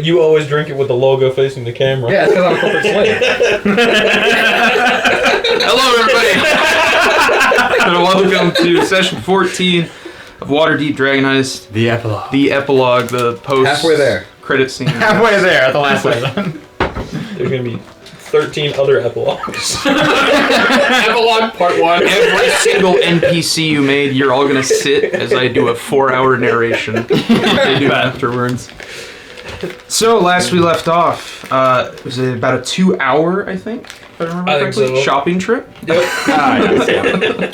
you always drink it with the logo facing the camera. Yeah, it's because I'm a corporate slave. Hello, everybody. And welcome to session 14 of Waterdeep Dragon Heist. The epilogue. The epilogue, the post. Halfway there. Credit scene. Halfway there at the last session. There's going to be 13 other epilogues. Epilogue part 1. Every single NPC you made, you're all going to sit as I do a 4-hour narration. They do afterwards. So, last we left off, it was about a 2-hour, I think, if I remember correctly, so. Shopping trip. Yep.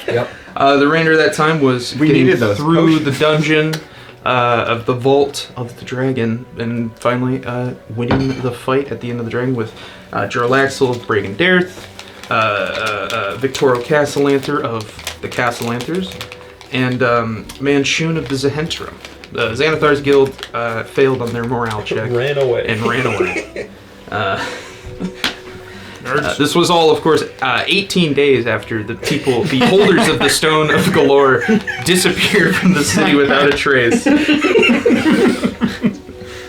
Yep. The remainder of that time was getting through the dungeon of the vault of the dragon, and finally winning the fight at the end of the dragon with Jarlaxle of Bragan Dareth, Victorio Castlanther of the Castellanthers, and Manchun of the Zahentrum. The Xanathar's Guild failed on their morale check. Ran away. This was all, of course, 18 days after the people, the holders of the Stone of Galore, disappeared from the city without a trace.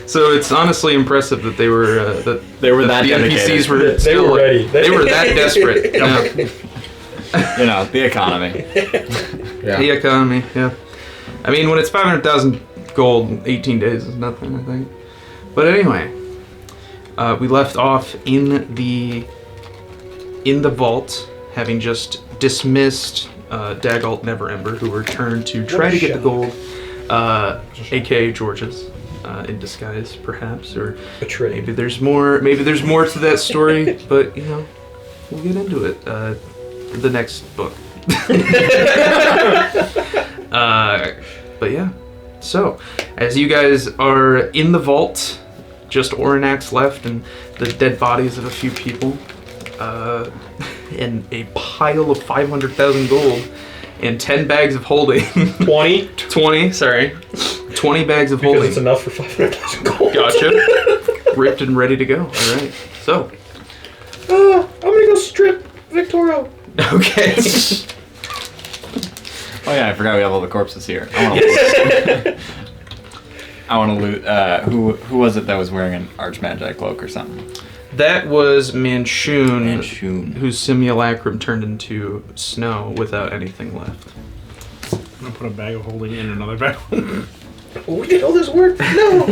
So it's honestly impressive that they were that that the dedicated. NPCs were They still were ready. They were that desperate. Yeah. You know, the economy. Yeah. The economy, yeah. I mean, when it's 500,000 gold, 18 days is nothing, I think. But anyway, we left off in the vault, having just dismissed Dagalt Neverember, who returned to try to get the gold, aka George's, in disguise, perhaps, or Betrayed. maybe there's more. Maybe there's more to that story, but you know, we'll get into it. The next book. But yeah. So, as you guys are in the vault, just Oranax left and the dead bodies of a few people, and a pile of 500,000 gold, and 10 bags of holding. 20? 20, sorry. 20 bags of holding. Because it's enough for 500,000 gold. Gotcha. Ripped and ready to go. Alright, so. I'm gonna go strip Victorio. Okay. Oh yeah, I forgot we have all the corpses here. I want to loot. Who was it that was wearing an Archmagi cloak or something? That was Manchun, Manchun. whose simulacrum turned into snow without anything left. I'm gonna put a bag of holding in another bag. We did all this work? No.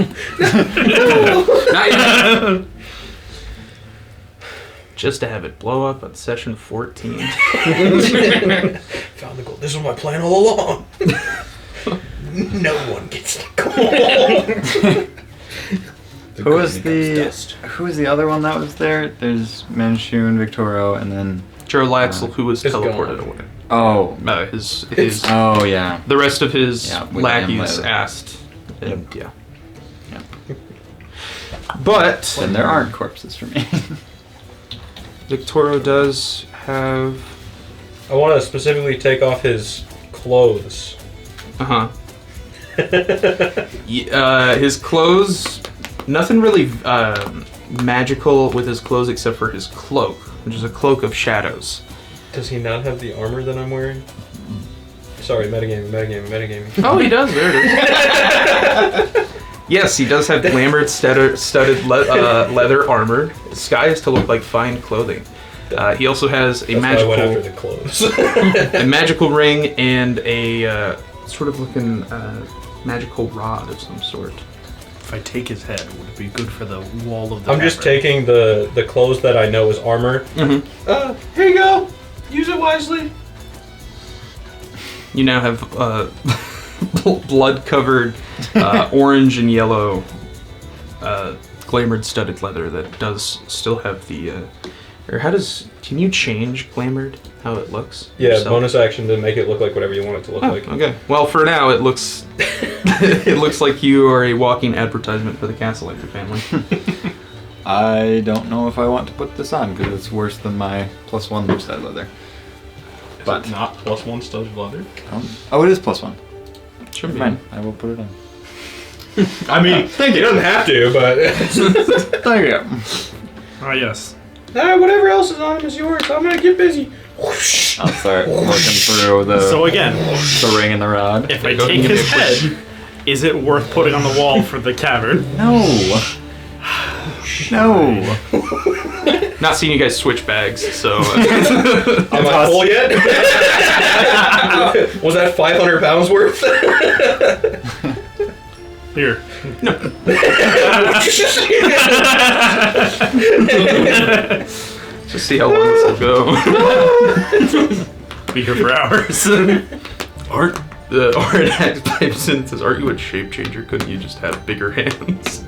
Not yet. Just to have it blow up on session 14. Found the gold. This was my plan all along. No one gets the gold. Who was the other one that was there? There's Manchun, Victorio, and then Jarlaxle, who was It's teleported gone. away. oh His oh yeah. the rest of his Yeah, with lackeys him later. asked. And, yeah. Yep. But Then there aren't corpses for me. Victorio does have I want to specifically take off his clothes. his clothes, nothing really magical with his clothes except for his cloak, which is a cloak of shadows. Does he not have the armor that I'm wearing? Sorry, metagaming. Oh, he does. There it is. Yes, he does have glamored studded leather armor, disguised to look like fine clothing. He also has a That's why I went after the clothes. a magical ring and a sort of looking magical rod of some sort. If I take his head, would it be good for the wall of the I'm just tavern? taking the clothes that I know is armor. Mm-hmm. Here you go. Use it wisely. You now have blood-covered orange and yellow glamored studded leather that does still have the. Or can you change glamored how it looks? Yeah, yourself? bonus action to make it look like whatever you want it to look like. Okay. Well, for now, it looks it looks like you are a walking advertisement for the Castellanthar family. I don't know if I want to put this on because it's worse than my +1 stud leather. But not +1 studded leather. Oh, it is +1. Should be. Fine, I will put it on. I mean, Thank you. you don't have to, but There you go. Ah, yes. whatever else is on him is yours. I'm gonna get busy. Whoosh. I'll start looking through So again, the ring and the rod. if I take his head, is it worth putting on the wall for the cavern? No. No. Not seeing you guys switch bags, so. Am I full yet? Was that 500 pounds worth? Here. Just see how long this will go. Be here for hours. Art pipes in and says, "Aren't you a shape changer? Couldn't you just have bigger hands?"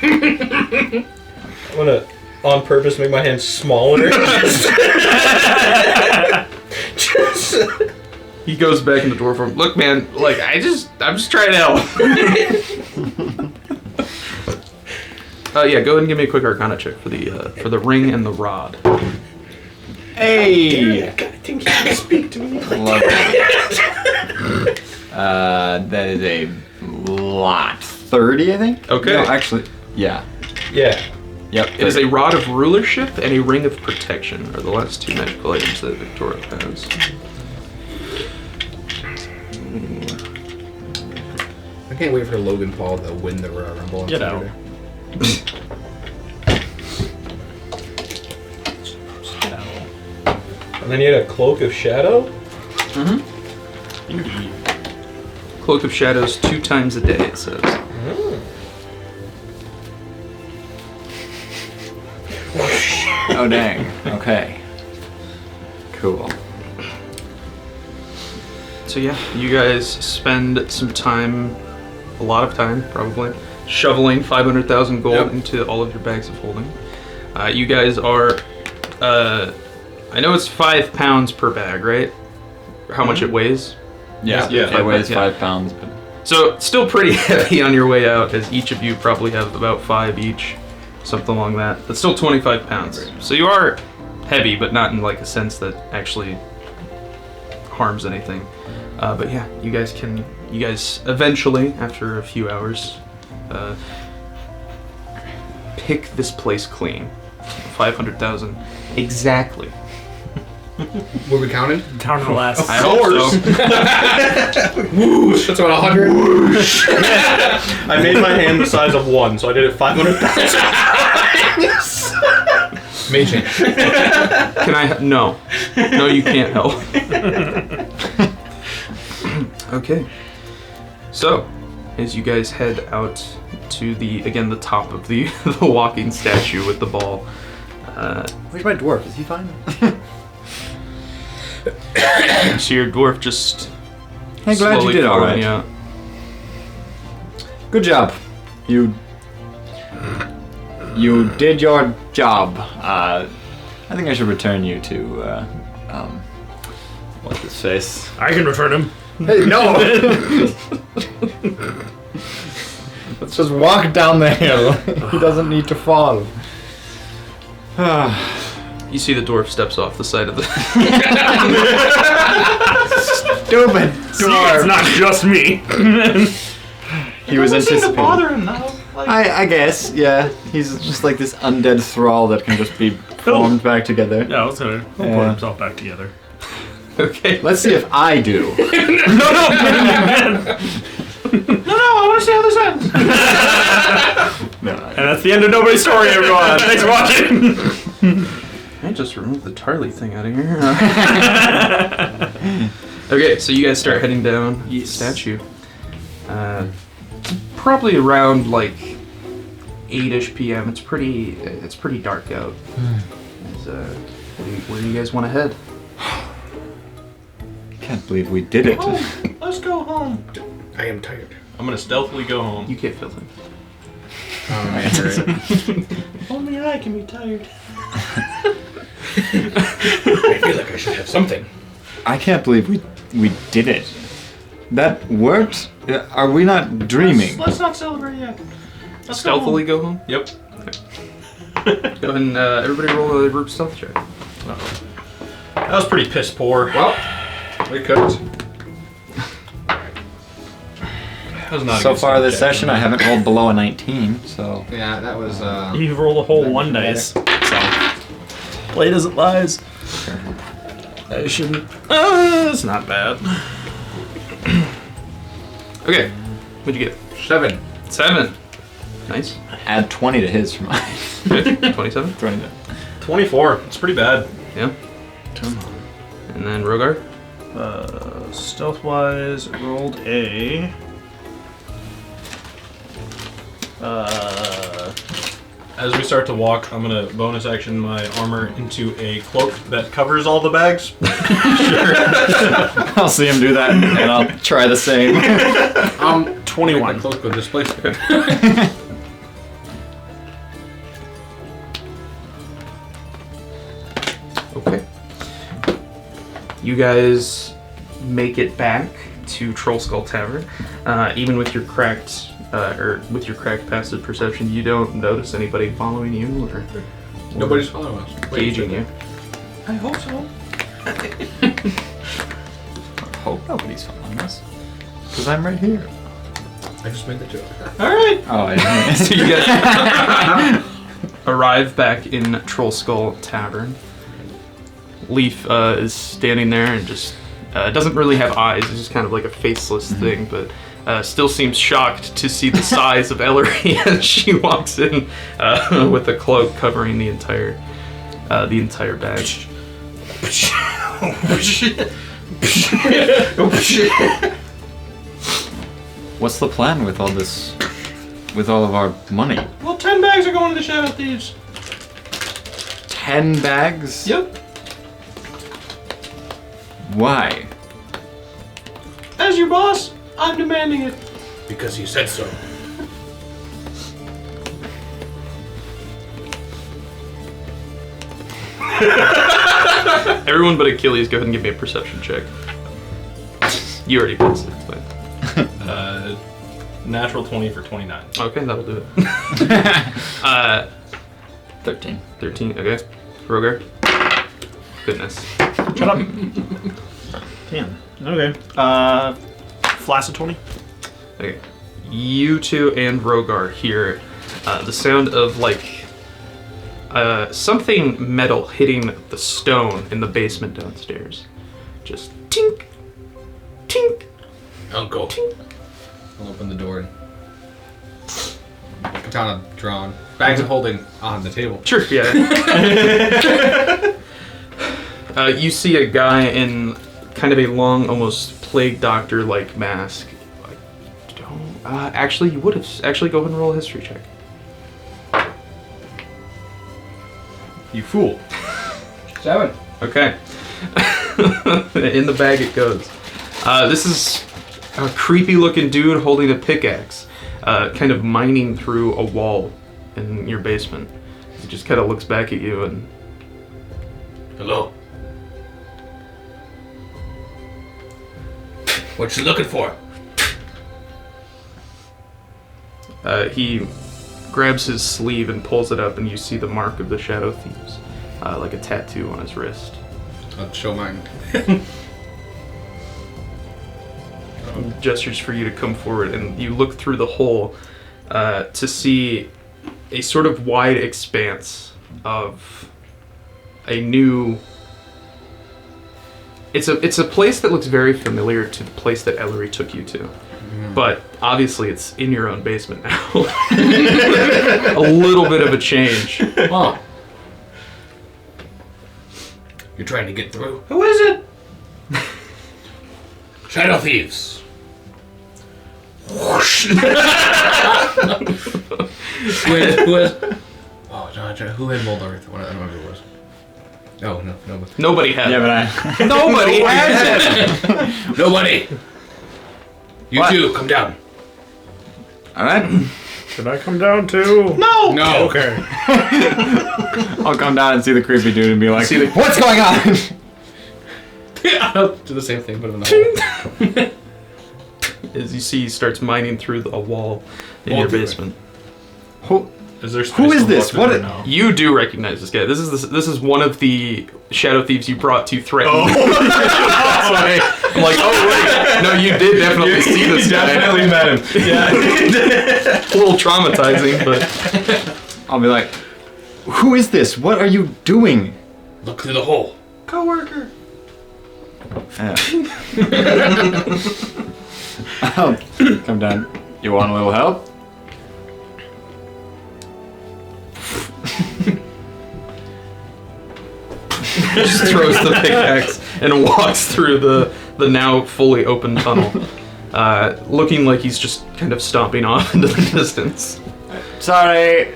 I'm gonna, on purpose, make my hands smaller. Just He goes back in the dwarf form. Look, man, like I'm just trying to help. Yeah, go ahead and give me a quick Arcana check for the ring and the rod. Hey! I think you can speak to me. That is a lot. 30, I think? Okay. No, actually, yeah. Yeah. Yep. It is a rod of rulership and a ring of protection are the last two magical items that Victoria has. I can't wait for Logan Paul to win the Royal Rumble. On Get Saturday. And then you had a cloak of shadow? Indeed. Cloak of Shadows 2 times a day, it says. Oh, dang. Okay. Cool. So yeah, you guys spend some time, a lot of time probably, shoveling 500,000 gold into all of your bags of holding. You guys are, I know it's 5 pounds per bag, right? How much it weighs? Yeah, it weighs 5 pounds. But... So still pretty heavy on your way out, as each of you probably have about 5 each, something along that. But still 25 pounds. So you are heavy, but not in like a sense that actually harms anything. But yeah, you guys eventually, after a few hours, pick this place clean. 500,000 exactly. Were we counting? Down to the last. I hope so. Whoosh! That's about 100. I made my hand the size of 1, so I did it 500,000 times. May change. Can I? No, you can't help. Okay. So, as you guys head out to the top of the walking statue with the ball. Where's my dwarf? Is he fine? So your dwarf just I'm glad you slowly did all following right. you out. Good job. You did your job. I think I should return you to, what's his face? I can return him. Hey, no! Let's just walk down the hill. He doesn't need to fall. You see the dwarf steps off the side of the... Stupid See, dwarf. it's not just me. He was anticipating. him now. I guess, yeah. He's just like this undead thrall that can just be formed back together. Yeah, he'll put himself back together. Okay. Let's see if I do. No, I want to see how this ends. And that's the end of Nobody's Story, everyone. Thanks for watching. I just removed the Tarly thing out of here. Okay, so you guys start heading down the statue. Probably around like 8-ish p.m. It's pretty dark out. Where do you guys want to head? Can't believe we did it. Let's go home. I am tired. I'm gonna stealthily go home. You can't feel him. Only I can be tired. I feel like I should have something. I can't believe we did it. That worked? Are we not dreaming? Let's not celebrate yet. Let's Stealthily go home? Yep. Go ahead and everybody roll a group stealth check. That was pretty piss poor. Well, we cooked. That was not a So good far stealth this check. session, I haven't rolled below a 19, so... Yeah, that was. You rolled a whole 1 dice. So. Play doesn't lies. I shouldn't. It's not bad. Okay, what'd you get? 7. 7. Nice. Add 20 to his for mine. Good. 27. 20 to 24. It's pretty bad. Yeah. And then Rogar. Stealth wise, rolled a. As we start to walk, I'm gonna bonus action my armor into a cloak that covers all the bags. I'll see him do that, and I'll try the same. 21. Close go displaced. Okay. You guys make it back to Troll Skull Tavern. Even with your cracked passive perception, you don't notice anybody following you or Nobody's following us. gauging you. I hope so. I hope nobody's following us. Because I'm right here. I just made the joke. Alright. Oh, I didn't. So you guys arrive back in Troll Skull Tavern. Leaf is standing there and just doesn't really have eyes. It's just kind of like a faceless thing, but still seems shocked to see the size of Ellery as she walks in with a cloak covering the entire bag. What's the plan with all this? With all of our money? Well, 10 bags are going to the Shadow Thieves. 10 bags? Yep. Why? As your boss, I'm demanding it. Because you said so. Everyone but Achilles, go ahead and give me a perception check. You already passed it, but Natural 20 for 29. okay, that'll do it. 13. 13, okay. Rogar. Goodness. Shut up. Damn. Okay. Flaccid 20. Okay. You two and Rogar hear the sound of like something metal hitting the stone in the basement downstairs. Just tink, tink. Uncle. I'll open the door and katana drawn. Bags of holding on the table. Sure, yeah. You see a guy in kind of a long, almost plague doctor-like mask. I don't. Actually, you would have. Actually, go ahead and roll a history check. You fool. 7. Okay. In the bag it goes. This is a creepy-looking dude holding a pickaxe, kind of mining through a wall in your basement. He just kind of looks back at you and... Hello. What you looking for? He grabs his sleeve and pulls it up, and you see the mark of the Shadow Thieves, like a tattoo on his wrist. I'll show mine. Gestures for you to come forward, and you look through the hole to see a sort of wide expanse of a new... It's a place that looks very familiar to the place that Ellery took you to. But obviously it's in your own basement now. A little bit of a change. Oh. You're trying to get through? Who is it? Shadow Thieves. Whoosh. Who is? Oh, no, who had Mold Earth? I don't know who it was. Oh, no. Nobody has Yeah, it. but I. Nobody has it! Nobody! You What? two, come down. Alright. Should I come down too? No! No. Okay. I'll come down and see the creepy dude and be like, See the- what's going on? I'll do the same thing, but in the hole. As you see, he starts mining through a wall in Won't your do it. basement. Is there Who is this? What? What? No. You do recognize this guy. This is one of the Shadow Thieves you brought to threaten. Oh. Sorry. I'm like, oh wait, no, you did definitely see this guy. Definitely met him. Yeah. A little traumatizing, but I'll be like, who is this? What are you doing? Look through the hole. Coworker. I'll come down. You want a little help? Just throws the pickaxe and walks through the now fully open tunnel, looking like he's just kind of stomping off into the distance. Sorry.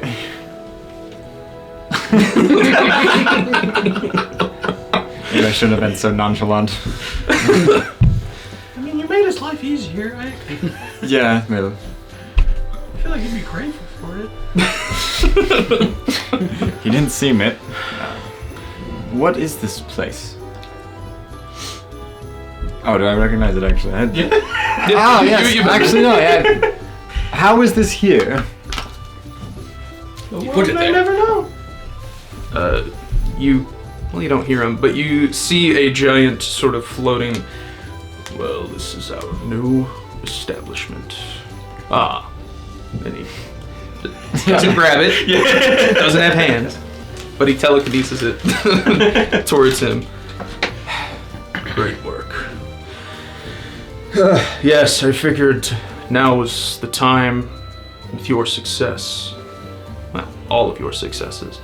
Maybe I shouldn't have been so nonchalant. I mean, you made his life easier. Yeah, maybe. I feel like he'd be grateful for it. He didn't seem it. What is this place? Oh, do I recognize it actually? Oh, yes. Actually, no. How is this here? You put it there. I never know. You don't hear him, but you see a giant sort of floating. Well, this is our new establishment. Ah, and he doesn't grab it. Doesn't have hands, but he telekinesis it towards him. Great work. Yes, I figured now was the time with your success. Well, all of your successes.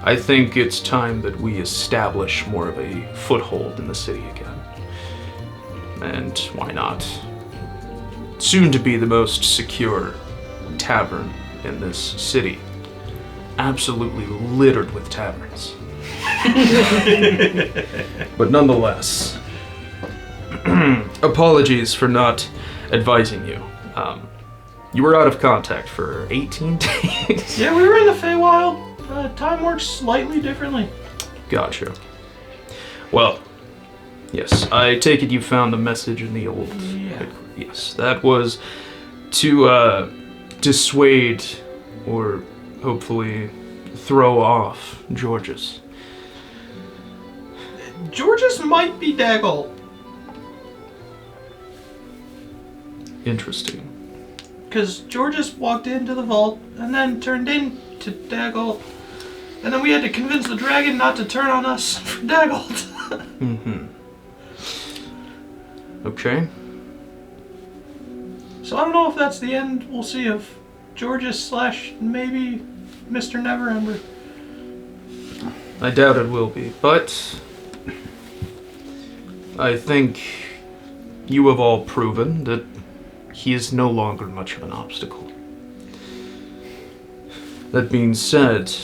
I think it's time that we establish more of a foothold in the city again. And why not? Soon to be the most secure tavern in this city. Absolutely littered with taverns. But nonetheless, apologies for not advising you. You were out of contact for 18 days. Yeah, we were in the Feywild. Time works slightly differently. Gotcha. Well, yes, I take it you found the message in the old... Yeah. Yes, that was to dissuade or hopefully throw off Georges. Georges might be Daggle. Interesting. Because Georges walked into the vault and then turned into Daggle. And then we had to convince the dragon not to turn on us for Daggle. Mm-hmm. Okay. So I don't know if that's the end we'll see of Georges / maybe Mr. Neverember. I doubt it will be, but I think you have all proven that he is no longer much of an obstacle. That being said,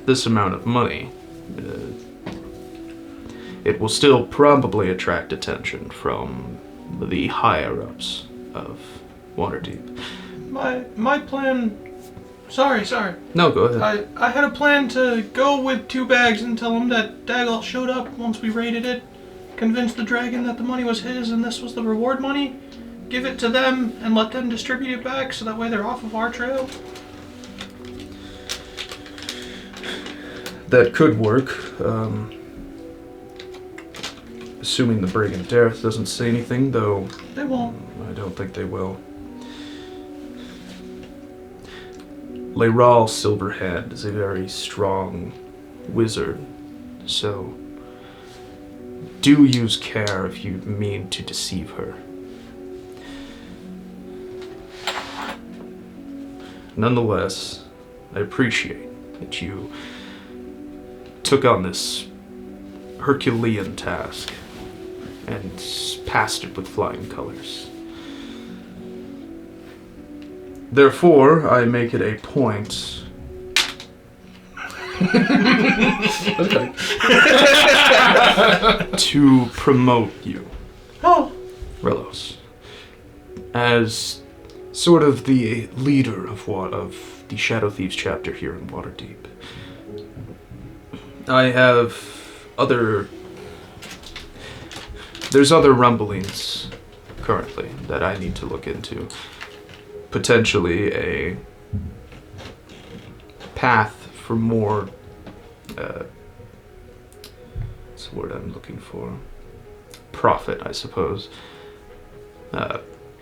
this amount of money, it will still probably attract attention from the higher-ups of Waterdeep. My plan... Sorry. No, go ahead. I had a plan to go with 2 bags and tell him that Daggle showed up once we raided it, convince the dragon that the money was his and this was the reward money, give it to them and let them distribute it back so that way they're off of our trail. That could work, assuming the Brigand Dareth doesn't say anything, though They won't. I don't think they will. Leiral Silverhand is a very strong wizard, so do use care if you mean to deceive her. Nonetheless, I appreciate that you took on this Herculean task and passed it with flying colors. Therefore, I make it a point to promote you, Relos, as sort of the leader of the Shadow Thieves chapter here in Waterdeep. I have there's other rumblings currently that I need to look into. Potentially a path for more, what's the word I'm looking for? Profit, I suppose.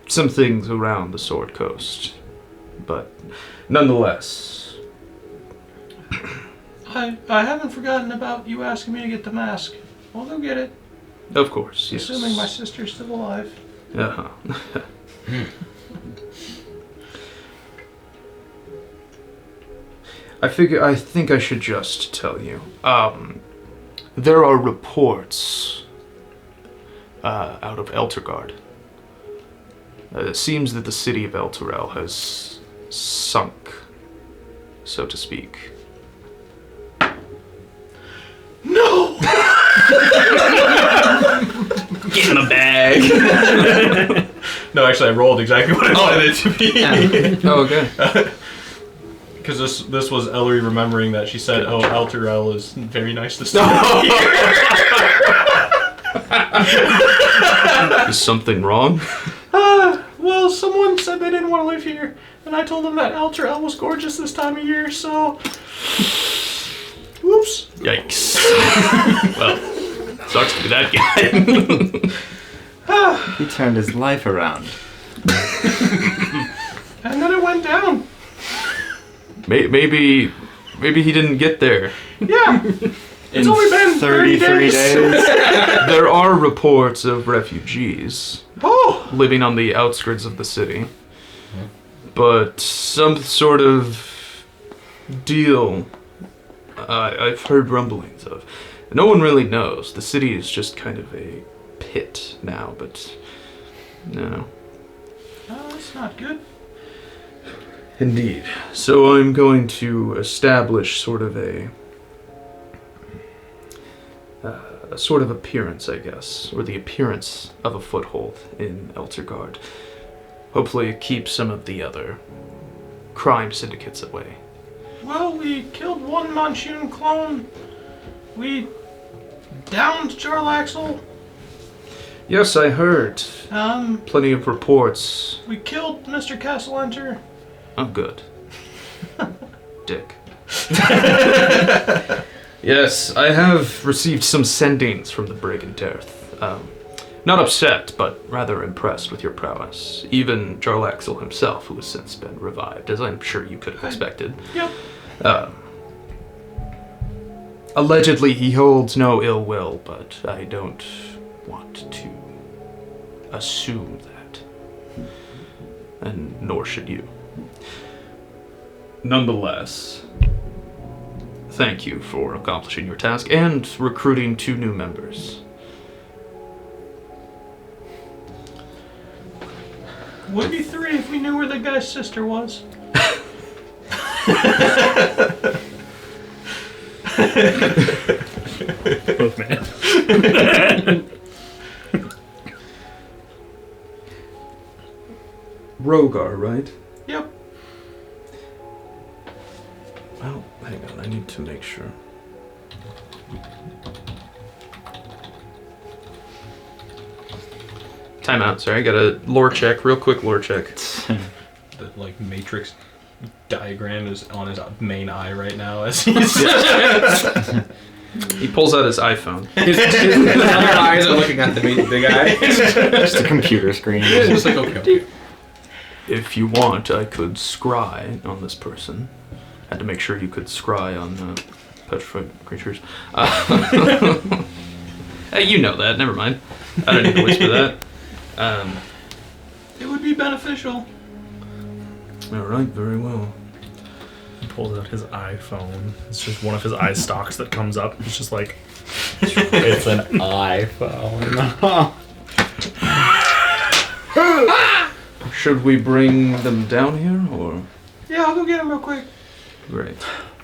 Some things around the Sword Coast. But nonetheless. I haven't forgotten about you asking me to get the mask. I'll go get it. Of course, yes. Assuming my sister's still alive. Uh-huh. I think I should just tell you. There are reports out of Eltergard. It seems that the city of Elturel has sunk, so to speak. No! Get in the bag! No, actually, I rolled exactly what I wanted it to be. Oh, okay. Because this was Ellery remembering that she said, "Oh, Elturel is very nice to stay here." Is something wrong? Well, someone said they didn't want to live here, and I told them that Elturel was gorgeous this time of year, so... Whoops. Yikes. Well, sucks to be that guy. He turned his life around. And then it went down. Maybe he didn't get there. Yeah. It's only been 33 days. There are reports of refugees living on the outskirts of the city. But some sort of deal I've heard rumblings of. No one really knows. The city is just kind of a pit now, but no. Oh, that's not good. Indeed. So I'm going to establish sort of a sort of appearance, I guess, or the appearance of a foothold in Eltergard. Hopefully keep some of the other crime syndicates away. Well, we killed one Manchun clone. We downed Jarlaxle. Yes, I heard. Plenty of reports. We killed Mr. Castlenter. Oh, good. Dick. Yes, I have received some sendings from the Brigand Dearth. Not upset, but rather impressed with your prowess. Even Jarlaxle himself, who has since been revived, as I'm sure you could have expected. Yep. Allegedly, he holds no ill will, but I don't want to assume that. And nor should you. Nonetheless, thank you for accomplishing your task and recruiting 2 new members. Would be 3 if we knew where the guy's sister was. Oh, man. Rogar, right? Yep. Well, hang on, I need to make sure. Time out, sorry, I got a lore check, real quick lore check. The matrix diagram is on his main eye right now as he's He pulls out his iPhone. his other eyes are looking at the guy. Just a computer screen. It's just like, okay. If you want, I could scry on this person. Had to make sure you could scry on petrified creatures. You know that, never mind. I don't need to whisper that. It would be beneficial. Alright, very well. He pulls out his iPhone. It's just one of his eye stalks that comes up. It's just like... It's an iPhone. Should we bring them down here, or...? Yeah, I'll go get him real quick. Great.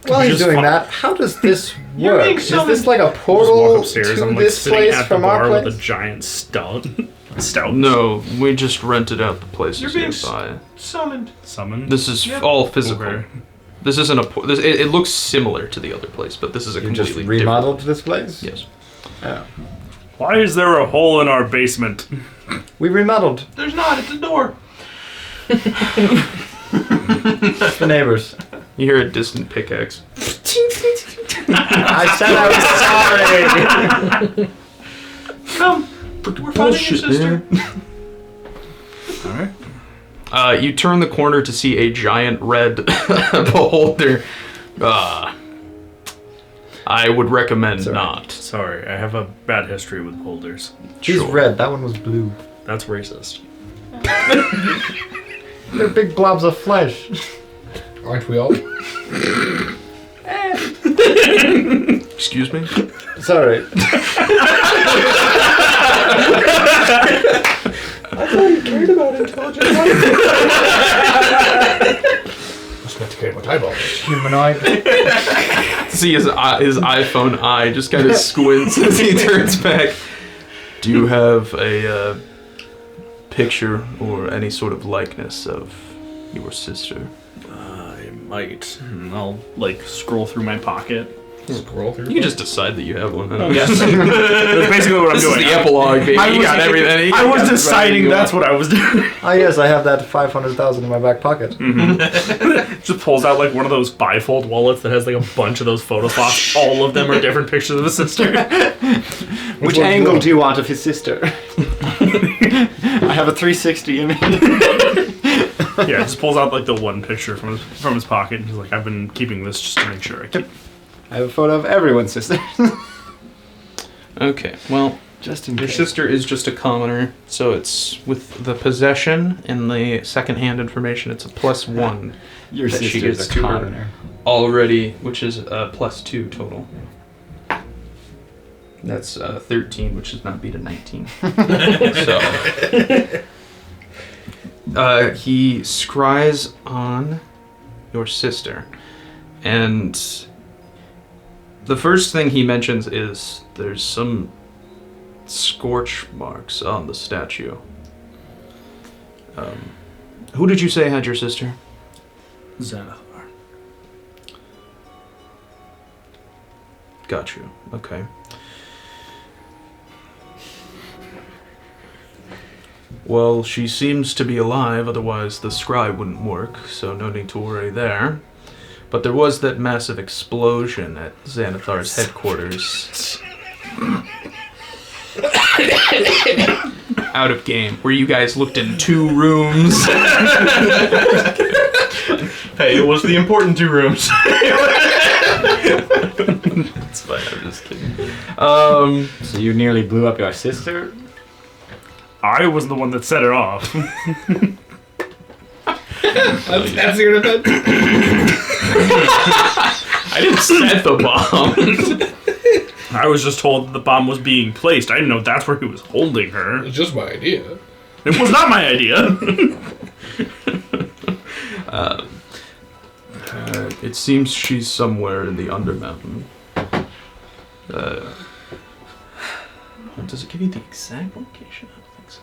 While he's Just doing fo- that, how does this You're work? being Is summoned. this like a Just portal walk upstairs. to I'm like this sitting place at the from our bar with place? a giant stout. No, we just rented out the places You're being nearby. Summoned. Summon. This is Yep. all physical. Okay. This isn't a... It looks similar to the other place, but this is a You completely just remodeled this place? different... Yes. Oh. Why is there a hole in our basement? We remodeled. There's not. It's a door. It's the neighbors. You hear a distant pickaxe. I said I was sorry. Come. We're finding your sister. Alright. You turn the corner to see a giant red beholder. I would recommend Sorry. not. Sorry, I have a bad history with boulders. She's Sure. red. That one was blue. That's racist. They're big blobs of flesh. Aren't we all? Excuse me? Sorry. I thought you cared about intelligent life. Must not to care about eyeballs. Humanoid. See his iPhone eye just kind of squints as he turns back. Do you have a picture or any sort of likeness of your sister? I might. I'll like scroll through my pocket. Scroll through. You can just decide that you have one. I don't Yes. That's basically what I'm This doing. is the epilogue, baby. You got everything. I was deciding that's what I was doing. Oh yes, I have that 500,000 in my back pocket. Just pulls out like one of those bifold wallets that has like a bunch of those photo slots. All of them are different pictures of his sister. Which angle do you want of his sister? I have a 360 image. Yeah, just pulls out like the one picture from his pocket. And he's like, I've been keeping this just to make sure I keep. I have a photo of everyone's sister. Okay, well, Just in your case. sister is just a commoner, so it's with the possession and the second-hand information, it's a +1 Your that she sister's gets a to her commoner. already, which is a +2 total. That's 13, which does not beat a 19. So he scries on your sister, and the first thing he mentions is there's some scorch marks on the statue. Who did you say had your sister? Xanathar. Got you. Okay. Well, she seems to be alive, otherwise the scribe wouldn't work, so no need to worry there. But there was that massive explosion at Xanathar's headquarters. Out of game, where you guys looked in 2 rooms. Hey, it was the important 2 rooms. It's fine, I'm just kidding. So you nearly blew up your sister? I was the one that set it off. That's the event. I didn't set the bomb. I was just told that the bomb was being placed. I didn't know that's where he was holding her. It's just my idea. It was not my idea. It seems she's somewhere in the Undermountain. Does it give you the exact location? I don't think so.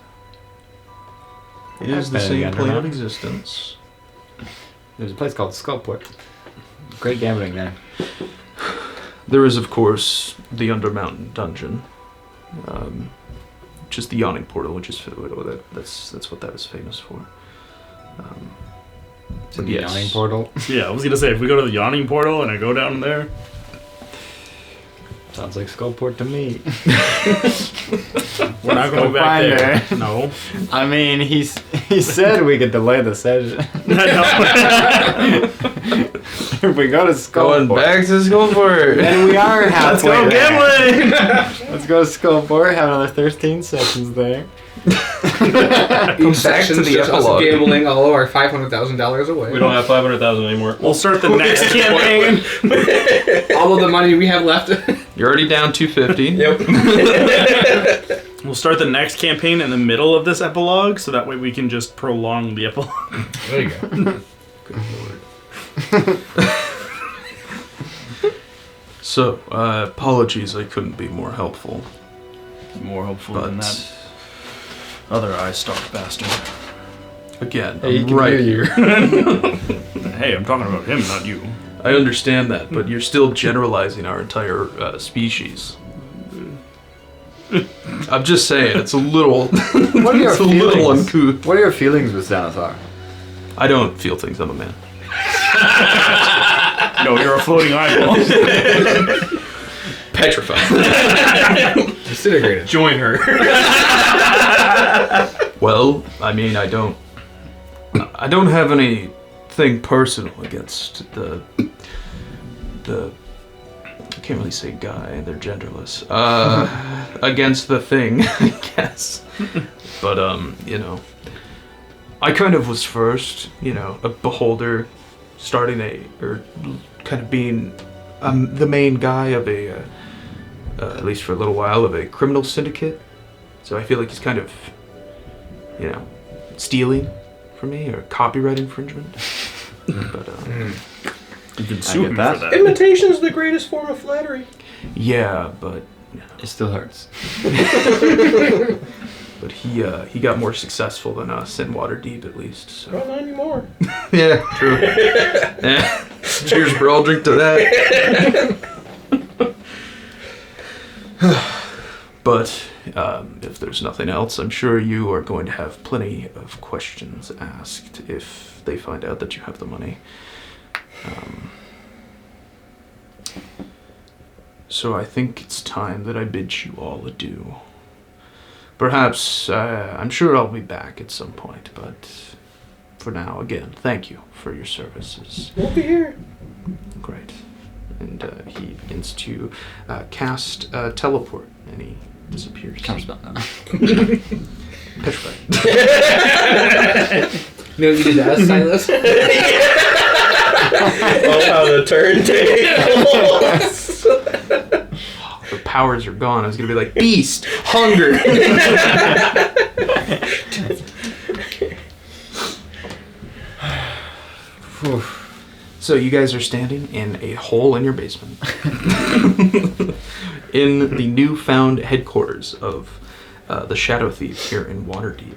It is the I've been in same the plane of Undermountain. existence. There's a place called Skullport. Great gambling there. There is, of course, the Undermountain dungeon, which is the yawning portal, which is that's what that is famous for. It's in the Yes. yawning portal. Yeah, I was gonna say if we go to the yawning portal and I go down there. Sounds like Skullport to me. We're not Let's going go back find there. her. No. I mean, he said we could delay the session. If we go to Going Skullport, back to Skullport. then we are Let's halfway go there. gambling! Let's go to Skullport, have another 13 sessions there. Each section's to the just us epilogue. gambling all of our $500,000 away. We don't have 500,000 anymore. We'll start the next campaign. all of the money we have left. You're already down 250. Yep. We'll start the next campaign in the middle of this epilogue, so that way we can just prolong the epilogue. There you go. Good lord. So, apologies I couldn't be more helpful. More hopeful But than that other eye-stalked bastard. again, Hey, he I'm can right hear you. here. Hey, I'm talking about him, not you. I understand that, but you're still generalizing our entire species. I'm just saying, it's a little, What are your it's a little feelings? uncouth. What are your feelings with Xanathar? I don't feel things. I'm a man. No, you're a floating eyeball. Petrified. Disintegrated. Join her. Well, I mean, I don't have anything personal against the I can't really say guy, they're genderless. Against the thing, I guess. But you know, I kind of was first, you know, a beholder, starting or kind of being I'm the main guy of a, at least for a little while, of a criminal syndicate. So I feel like he's kind of, stealing from me or copyright infringement. But you can sue him for that. Imitation's the greatest form of flattery. yeah, but It still hurts. but he got more successful than us in Waterdeep at least. So. Well, not anymore. Yeah, true. Yeah. Cheers, bro. I'll drink to that. But if there's nothing else, I'm sure you are going to have plenty of questions asked if they find out that you have the money. So I think it's time that I bid you all adieu. Perhaps, I'm sure I'll be back at some point, but for now, again, thank you for your services. We'll be here. Great. And he begins to cast teleport, and he disappears. Counterspell. Pitch right. No, you did that, Silas. Oh, how the turntables. The powers are gone. I was going to be like, beast, hunger. So you guys are standing in a hole in your basement. In the newfound headquarters of the Shadow Thief here in Waterdeep.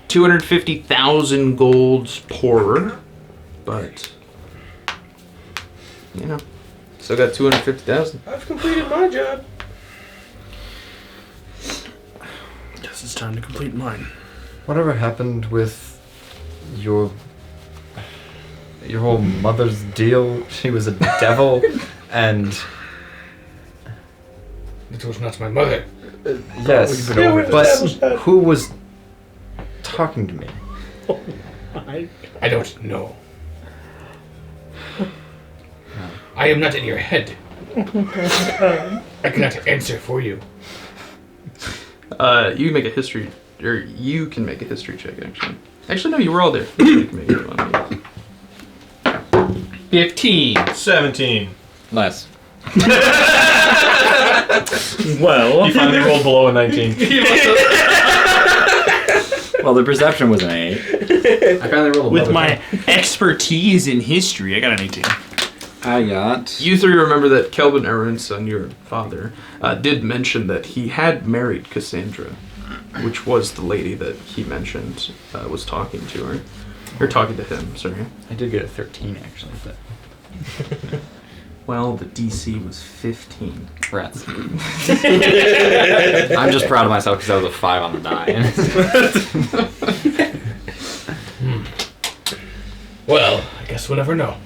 250,000 golds poorer, but, still got 250,000. I've completed my job. Guess it's time to complete mine. Whatever happened with your whole mother's deal? She was a devil, and It was not my mother. yes, but who was talking to me? I don't know. I am not in your head. I cannot answer for you. You can make a history, or you can make a history check, actually. Actually, no, you were all there. You can make it one. 15. 17. Nice. Well, He finally rolled below a 19. Well, the perception was an 8. I finally rolled a with my expertise in history, I got an 18. I got... You three remember that Kelvin Aronson, your father, did mention that he had married Cassandra, which was the lady that he mentioned was talking to her. Or talking to him, sorry. I did get a 13, actually, but... Well, the DC was 15. Rats. I'm just proud of myself because that was a 5 on the die. Well, I guess we'll never know.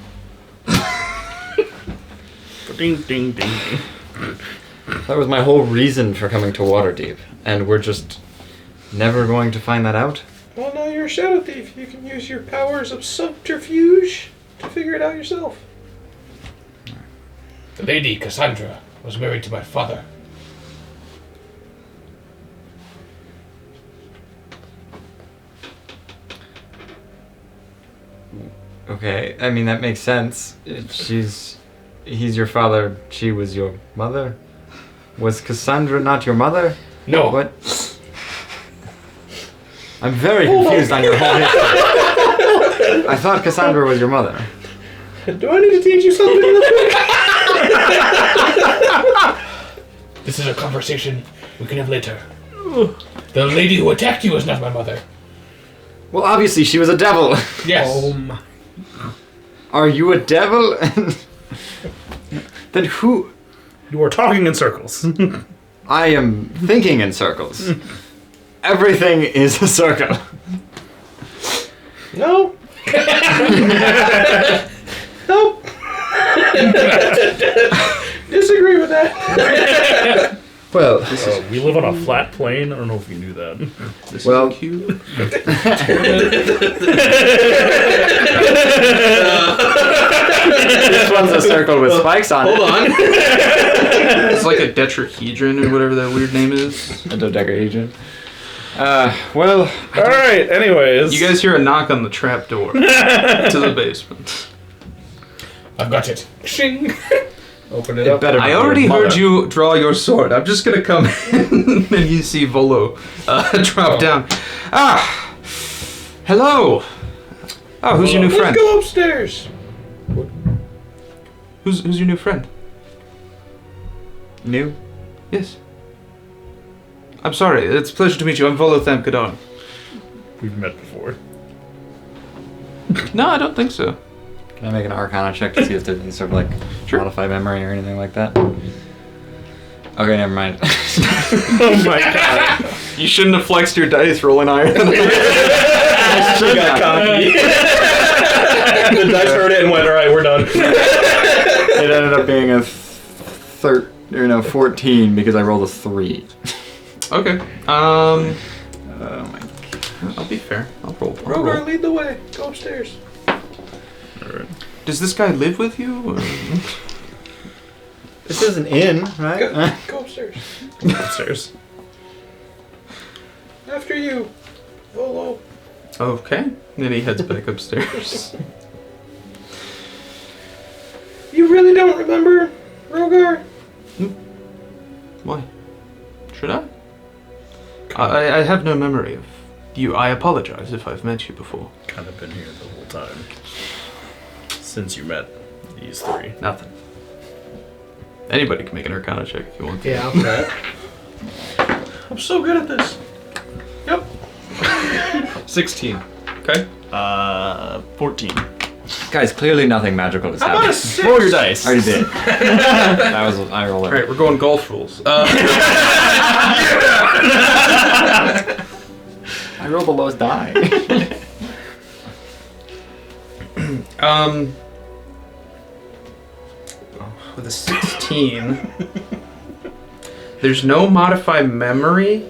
Ding, ding, ding, ding. That was my whole reason for coming to Waterdeep, and we're just never going to find that out? Well, now you're a Shadow Thief. You can use your powers of subterfuge to figure it out yourself. The lady, Cassandra, was married to my father. Okay, I mean, that makes sense. He's your father, she was your mother? Was Cassandra not your mother? No. What? I'm very confused on your whole history. I thought Cassandra was your mother. Do I need to teach you something real quick? This is a conversation we can have later. The lady who attacked you was not my mother. Well, obviously she was a devil. Yes. Are you a devil? Then who? You are talking in circles. I am thinking in circles. Everything is a circle. No. Nope. Disagree with that. Well, We live on a flat plane. I don't know if you knew that. This Well- is a cube. this one's a circle with spikes on it. Hold on. It's like a tetrahedron or whatever that weird name is. A dodecahedron. Well, All right. Anyways, You guys hear a knock on the trap door to the basement. I've got it. Shing. Open it It up. better be I your already heard mother. you draw your sword. I'm just gonna come in and you see Volo drop down. Ah, hello. Oh, who's your new friend? Let's go upstairs. Who's your new friend? New? Yes. I'm sorry. It's a pleasure to meet you. I'm Volo Thamkadon. We've met before. No, I don't think so. Can I make an Arcana check to see if there's any sort of like Sure. modify memory or anything like that? Okay, never mind. Oh my god. You shouldn't have flexed your dice rolling iron. I got cocky. The dice heard it and went, all right, we're done. It ended up being a 14 because I rolled a 3. Okay. Oh my. I'll be fair. I'll roll. Rogar, lead the way. Go upstairs. Does this guy live with you? Or? This is an inn, right? Go upstairs. Upstairs. After you. Volo. Okay. Then he heads back upstairs. You really don't remember, Rogar? Why? Should I? I have no memory of you. I apologize if I've met you before. Kind of been here the whole time. Since you met these three. Nothing. Anybody can make an Arcana check if you want to. Yeah, I'll try it. I'm so good at this. Yep. 16. Okay. 14. Guys, clearly nothing magical is How about a happening. 6? Roll your dice. I already did. I rolled it. Alright, we're going golf rules. I rolled the lowest die. With a 16, there's no modify memory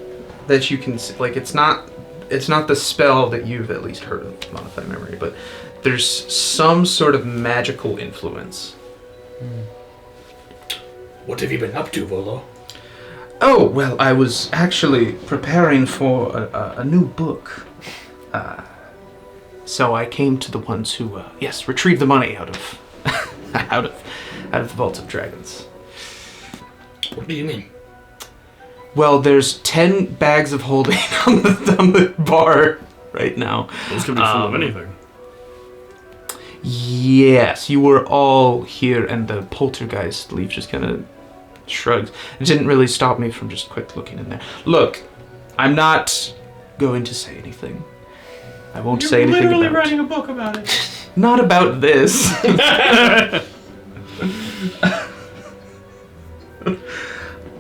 that you can like. It's not the spell that you've at least heard of, modify memory, but there's some sort of magical influence. What have you been up to, Volo? Oh well, I was actually preparing for a new book, so I came to the ones who retrieve the money out of out of the Vault of Dragons. What do you mean? Well, there's 10 bags of holding on the bar right now. Those could be full of anything. Yes, you were all here, and the poltergeist leaf just kind of shrugs. It didn't really stop me from just quick looking in there. Look, I'm not going to say anything. I won't say anything You're literally about writing a book about it. Not about this.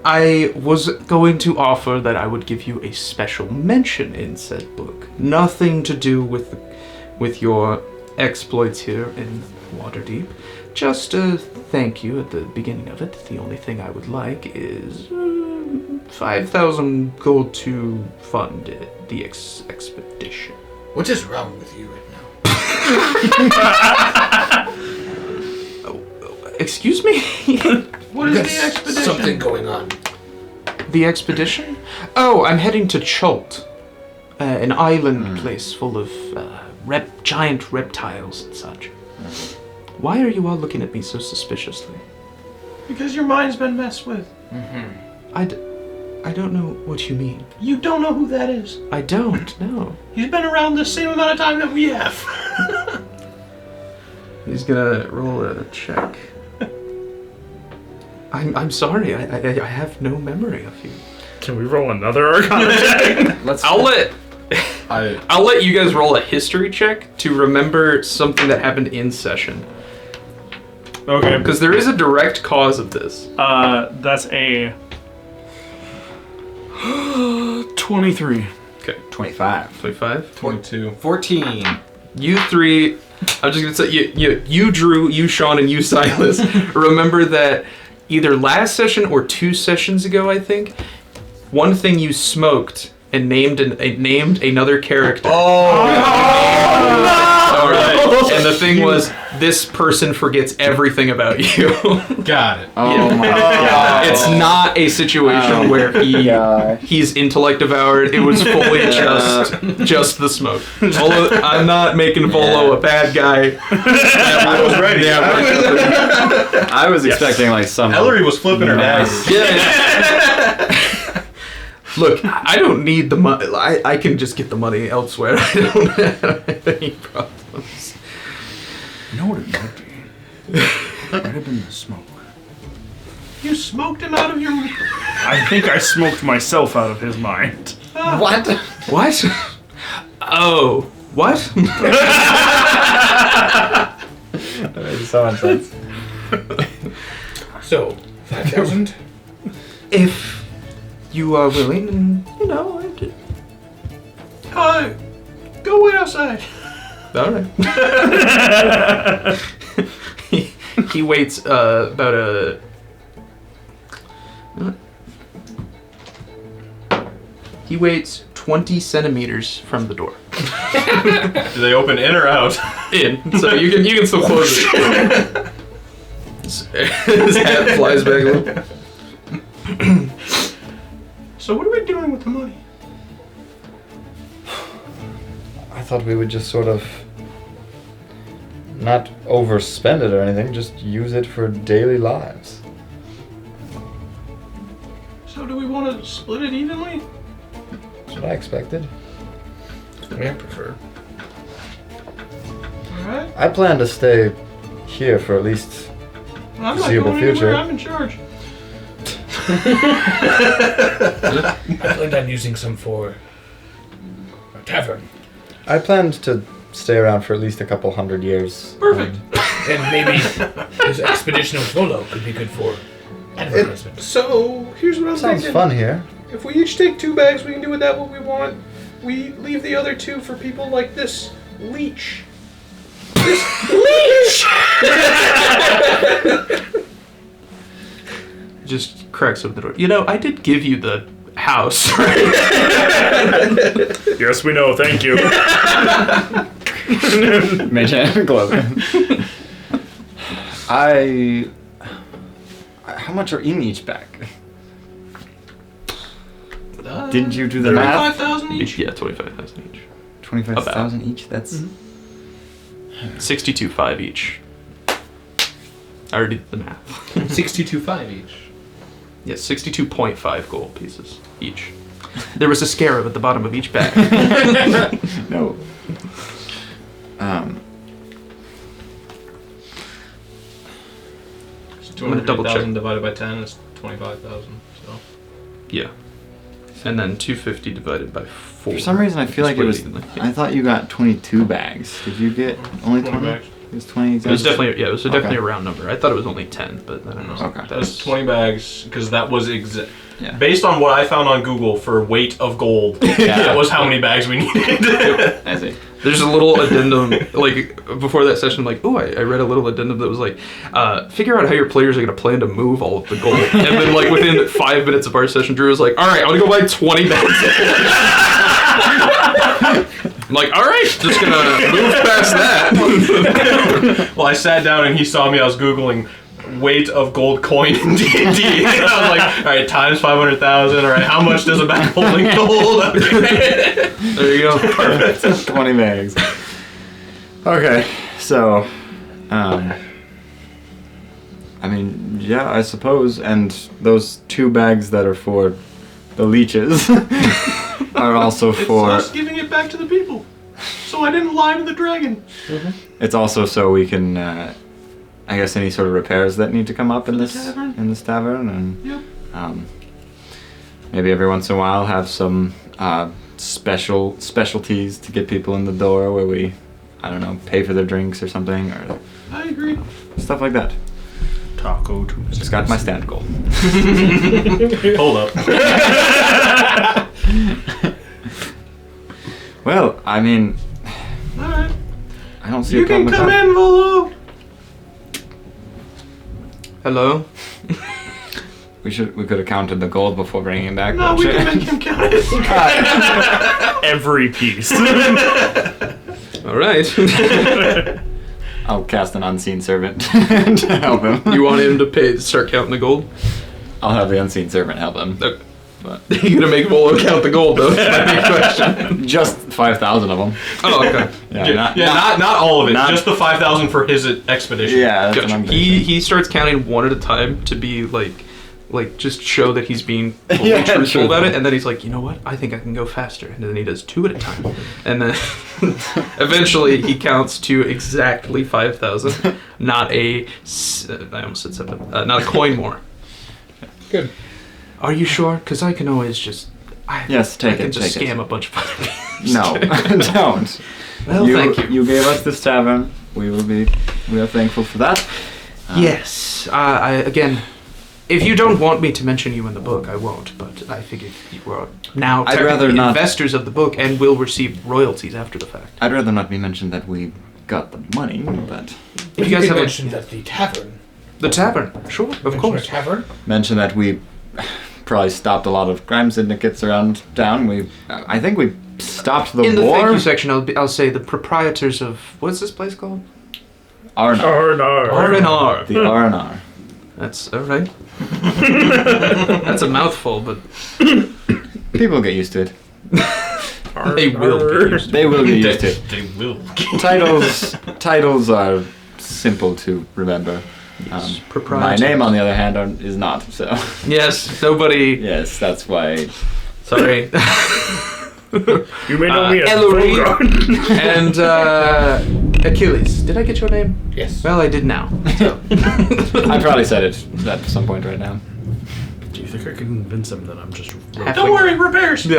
I was going to offer that I would give you a special mention in said book. Nothing to do with your exploits here in Waterdeep. Just a thank you at the beginning of it. The only thing I would like is 5,000 gold to fund the expedition. What is wrong with you right now? Excuse me? What is the expedition? Something going on. The expedition? Oh, I'm heading to Chult, an island place full of giant reptiles and such. Why are you all looking at me so suspiciously? Because your mind's been messed with. I don't know what you mean. You don't know who that is. I don't know. He's been around the same amount of time that we have. He's gonna roll a check. I'm sorry. I have no memory of you. Can we roll another Arcana check? I'll let you guys roll a history check to remember something that happened in session. Okay. Because there is a direct cause of this. That's a 23. Okay. 25. 25? 22. 14. You three, I'm just gonna say, you Drew, you Sean, and you Silas, remember that either last session or 2 sessions ago, I think, one thing you smoked and named another character. And the thing was, this person forgets everything about you. Got it. Oh my god. It's not a situation where he's intellect devoured. It was fully just the smoke. I'm not making Volo a bad guy. I was ready. I was expecting like some. Ellery was flipping her dice. Look, I don't need the money. I can just get the money elsewhere. I don't have any problems. You know what it might be? Might have been the smoke. You smoked him out of your... I think I smoked myself out of his mind. What? What? Oh, what? That makes so much sense. So, 5,000? If you are willing, and you know, Go wait outside. all right. he waits about a. He waits 20 centimeters from the door. Do they open in or out? In, so you can still close it. His hat flies back a little. So what are we doing with the money? I thought we would just sort of not overspend it or anything, just use it for daily lives. So do we want to split it evenly? That's what I expected. I mean, I prefer. Alright. I plan to stay here for at least I'm not foreseeable going future. anywhere. I'm in charge. I planned on using some for a tavern. I planned to stay around for at least a couple 100 years. Perfect. And maybe this expedition of Volo could be good for advertisement. So here's what I'm Sounds thinking. fun here. If we each take 2 bags, we can do with that what we want. We leave the other 2 for people like this leech. This leech! Just cracks open the door. You know, I did give you the house, right? Yes, we know. Thank you. Mention closer. How much are in each bag? Didn't you do the math? 5,000 each. Yeah, 25,000 each. 25,000 each? That's 62.5 each. I already did the math. 62.5 each. Yeah, 62.5 gold pieces each. There was a scarab at the bottom of each bag. no. I'm gonna double check. 250,000 divided by 10 is 25,000. So Yeah. And then 250 divided by 4. For some reason, I feel like it was. Split evenly. I thought you got 22 bags. Did you get only 20? bags. It was 20 It was definitely definitely Okay. a round number. I thought it was only 10, but I don't know. Okay. that's 20 bags because that was Yeah. based on what I found on Google for weight of gold. That was how many bags we needed. I see. There's a little addendum, like, before that session, like, oh, I read a little addendum that was like, figure out how your players are going to plan to move all of the gold. And then, like, within 5 minutes of our session, Drew was like, all right, I'm going to go buy 20 bags. I'm like, all right, just going to move past that. Well, I sat down and he saw me. I was Googling weight of gold coin in D&D. And I was like, all right, times 500,000. All right, how much does a bag holding gold? Okay. There you go. Perfect. 20 bags. Okay, so, I mean, yeah, I suppose, and those 2 bags that are for the leeches are also It's for. us giving it back to the people. So I didn't lie to the dragon. It's also so we can, I guess, any sort of repairs that need to come up in the this tavern? and Yep. maybe every once in a while have some specialties to get people in the door where we, I don't know, pay for their drinks or something or I agree. stuff like that. Taco Tuesday. Just got my stand goal. Hold up. Well, I mean, Alright. I don't see You a problem can with come that. in, Volo. Hello? We could have counted the gold before bringing him back. No, we can make him count it. Every piece. All right. I'll cast an unseen servant to help him. You want him to start counting the gold? I'll have the unseen servant help him. Okay. You're gonna make Volo count the gold, though. That's my big question. Just 5,000 of them. Oh, okay. Not all of it. Just the 5,000 for his expedition. Yeah, that's what Gotcha. I'm thinking. He starts counting one at a time to be like just show that he's being fully Yeah, truthful about truthful. it, and then he's like, you know what? I think I can go faster, and then he does 2 at a time, and then eventually he counts to exactly 5,000, not I almost said 7, not a coin more. Good. Are you sure? Because I can always just. Yes, take I can it, just take it. scam a bunch of other people. No, don't. Well, thank you. You gave us this tavern. We are thankful for that. Yes. Again, if you don't want me to mention you in the book, I won't. But I figured you are now I'd rather technically not. investors of the book and will receive royalties after the fact. I'd rather not be mentioned that we got the money, but If you guys have mentioned that the tavern. the tavern, sure, of Mention course. a tavern. mention that we probably stopped a lot of crime syndicates around town. I think we stopped the In the war. thank you section, I'll say the proprietors of what's this place called? R&R. R&R. The R&R. That's all right. That's a mouthful, but People get used to it. they will be used to. They will get used to it. They will. Titles are simple to remember. My Proprietors. name, on the other hand, is not. So Yes, nobody. yes, that's why. Sorry. You may know me as Ellery Bogart. and Achilles. Did I get your name? Yes. Well, I did now. So. I probably said it at some point right now. Do you think I can convince him that I'm just... Don't worry, repairs. The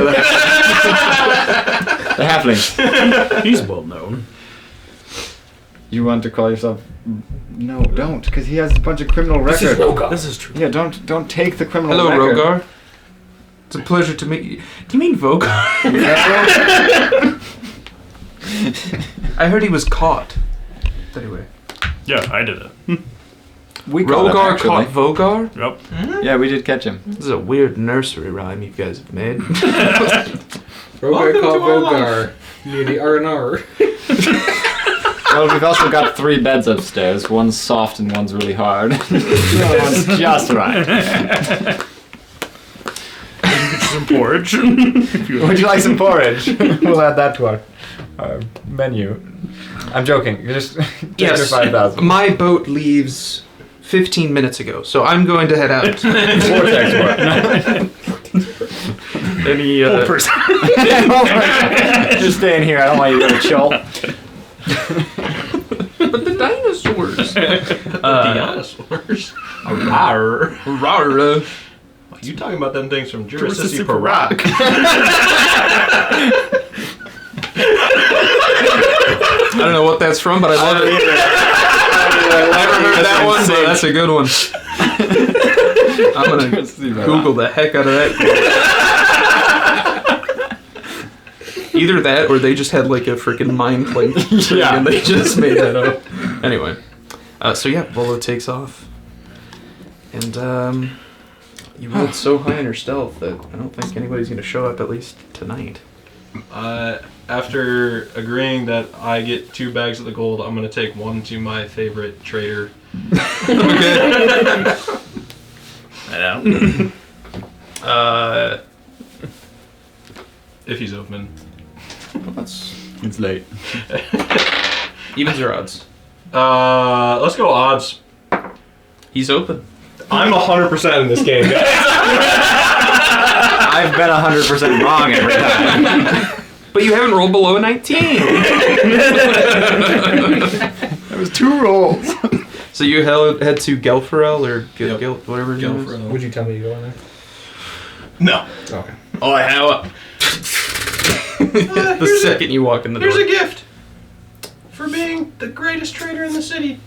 halflings. He's well known. You want to call yourself? No, don't, because he has a bunch of criminal record. This is true. Yeah, don't take the criminal Hello, record. Rogar. It's a pleasure to meet you. Do you mean Vogar? I heard he was caught. Anyway. Yeah, I did it. We caught him, Rogar actually. caught Vogar? Yep. Yeah, we did catch him. This is a weird nursery rhyme you guys have made. Rogar Welcome called to our Vogar. Near the R&R. Well, we've also got 3 beds upstairs. One's soft and one's really hard. The other one's just right. Some porridge. If you Would you like some porridge? We'll add that to our menu. I'm joking. You just take your Yes. 5,000. My boat leaves 15 minutes ago, so I'm going to head out. Vortex Any, person. Just stay in here. I don't want you to go to chill. But the dinosaurs. Dinosaurs. Rawr. Rawr. You talking about them things from Jurassic Jurassic Park? I don't know what that's from, but I love it. I haven't heard that one, but that's a good one. I'm gonna Google the heck out of that. Either that, or they just had like a freaking mind play thing, Yeah. and they just made that up. Anyway, so yeah, Volo takes off, and you rolled so high in your stealth that I don't think anybody's gonna show up at least tonight. After agreeing that I get 2 bags of the gold, I'm gonna take 1 to my favorite trader. Okay. I know. If he's open. It's late. Evens or odds? Let's go odds. He's open. I'm 100% in this game, guys. I've been 100% wrong every time. But you haven't rolled below a 19. There was 2 rolls. So you head to Gelfarel or Yep. whatever his name is? Gelfarel. Would you tell me to go in there? No. Okay. Oh, how? The second you walk in the door. Here's a gift for being the greatest trader in the city.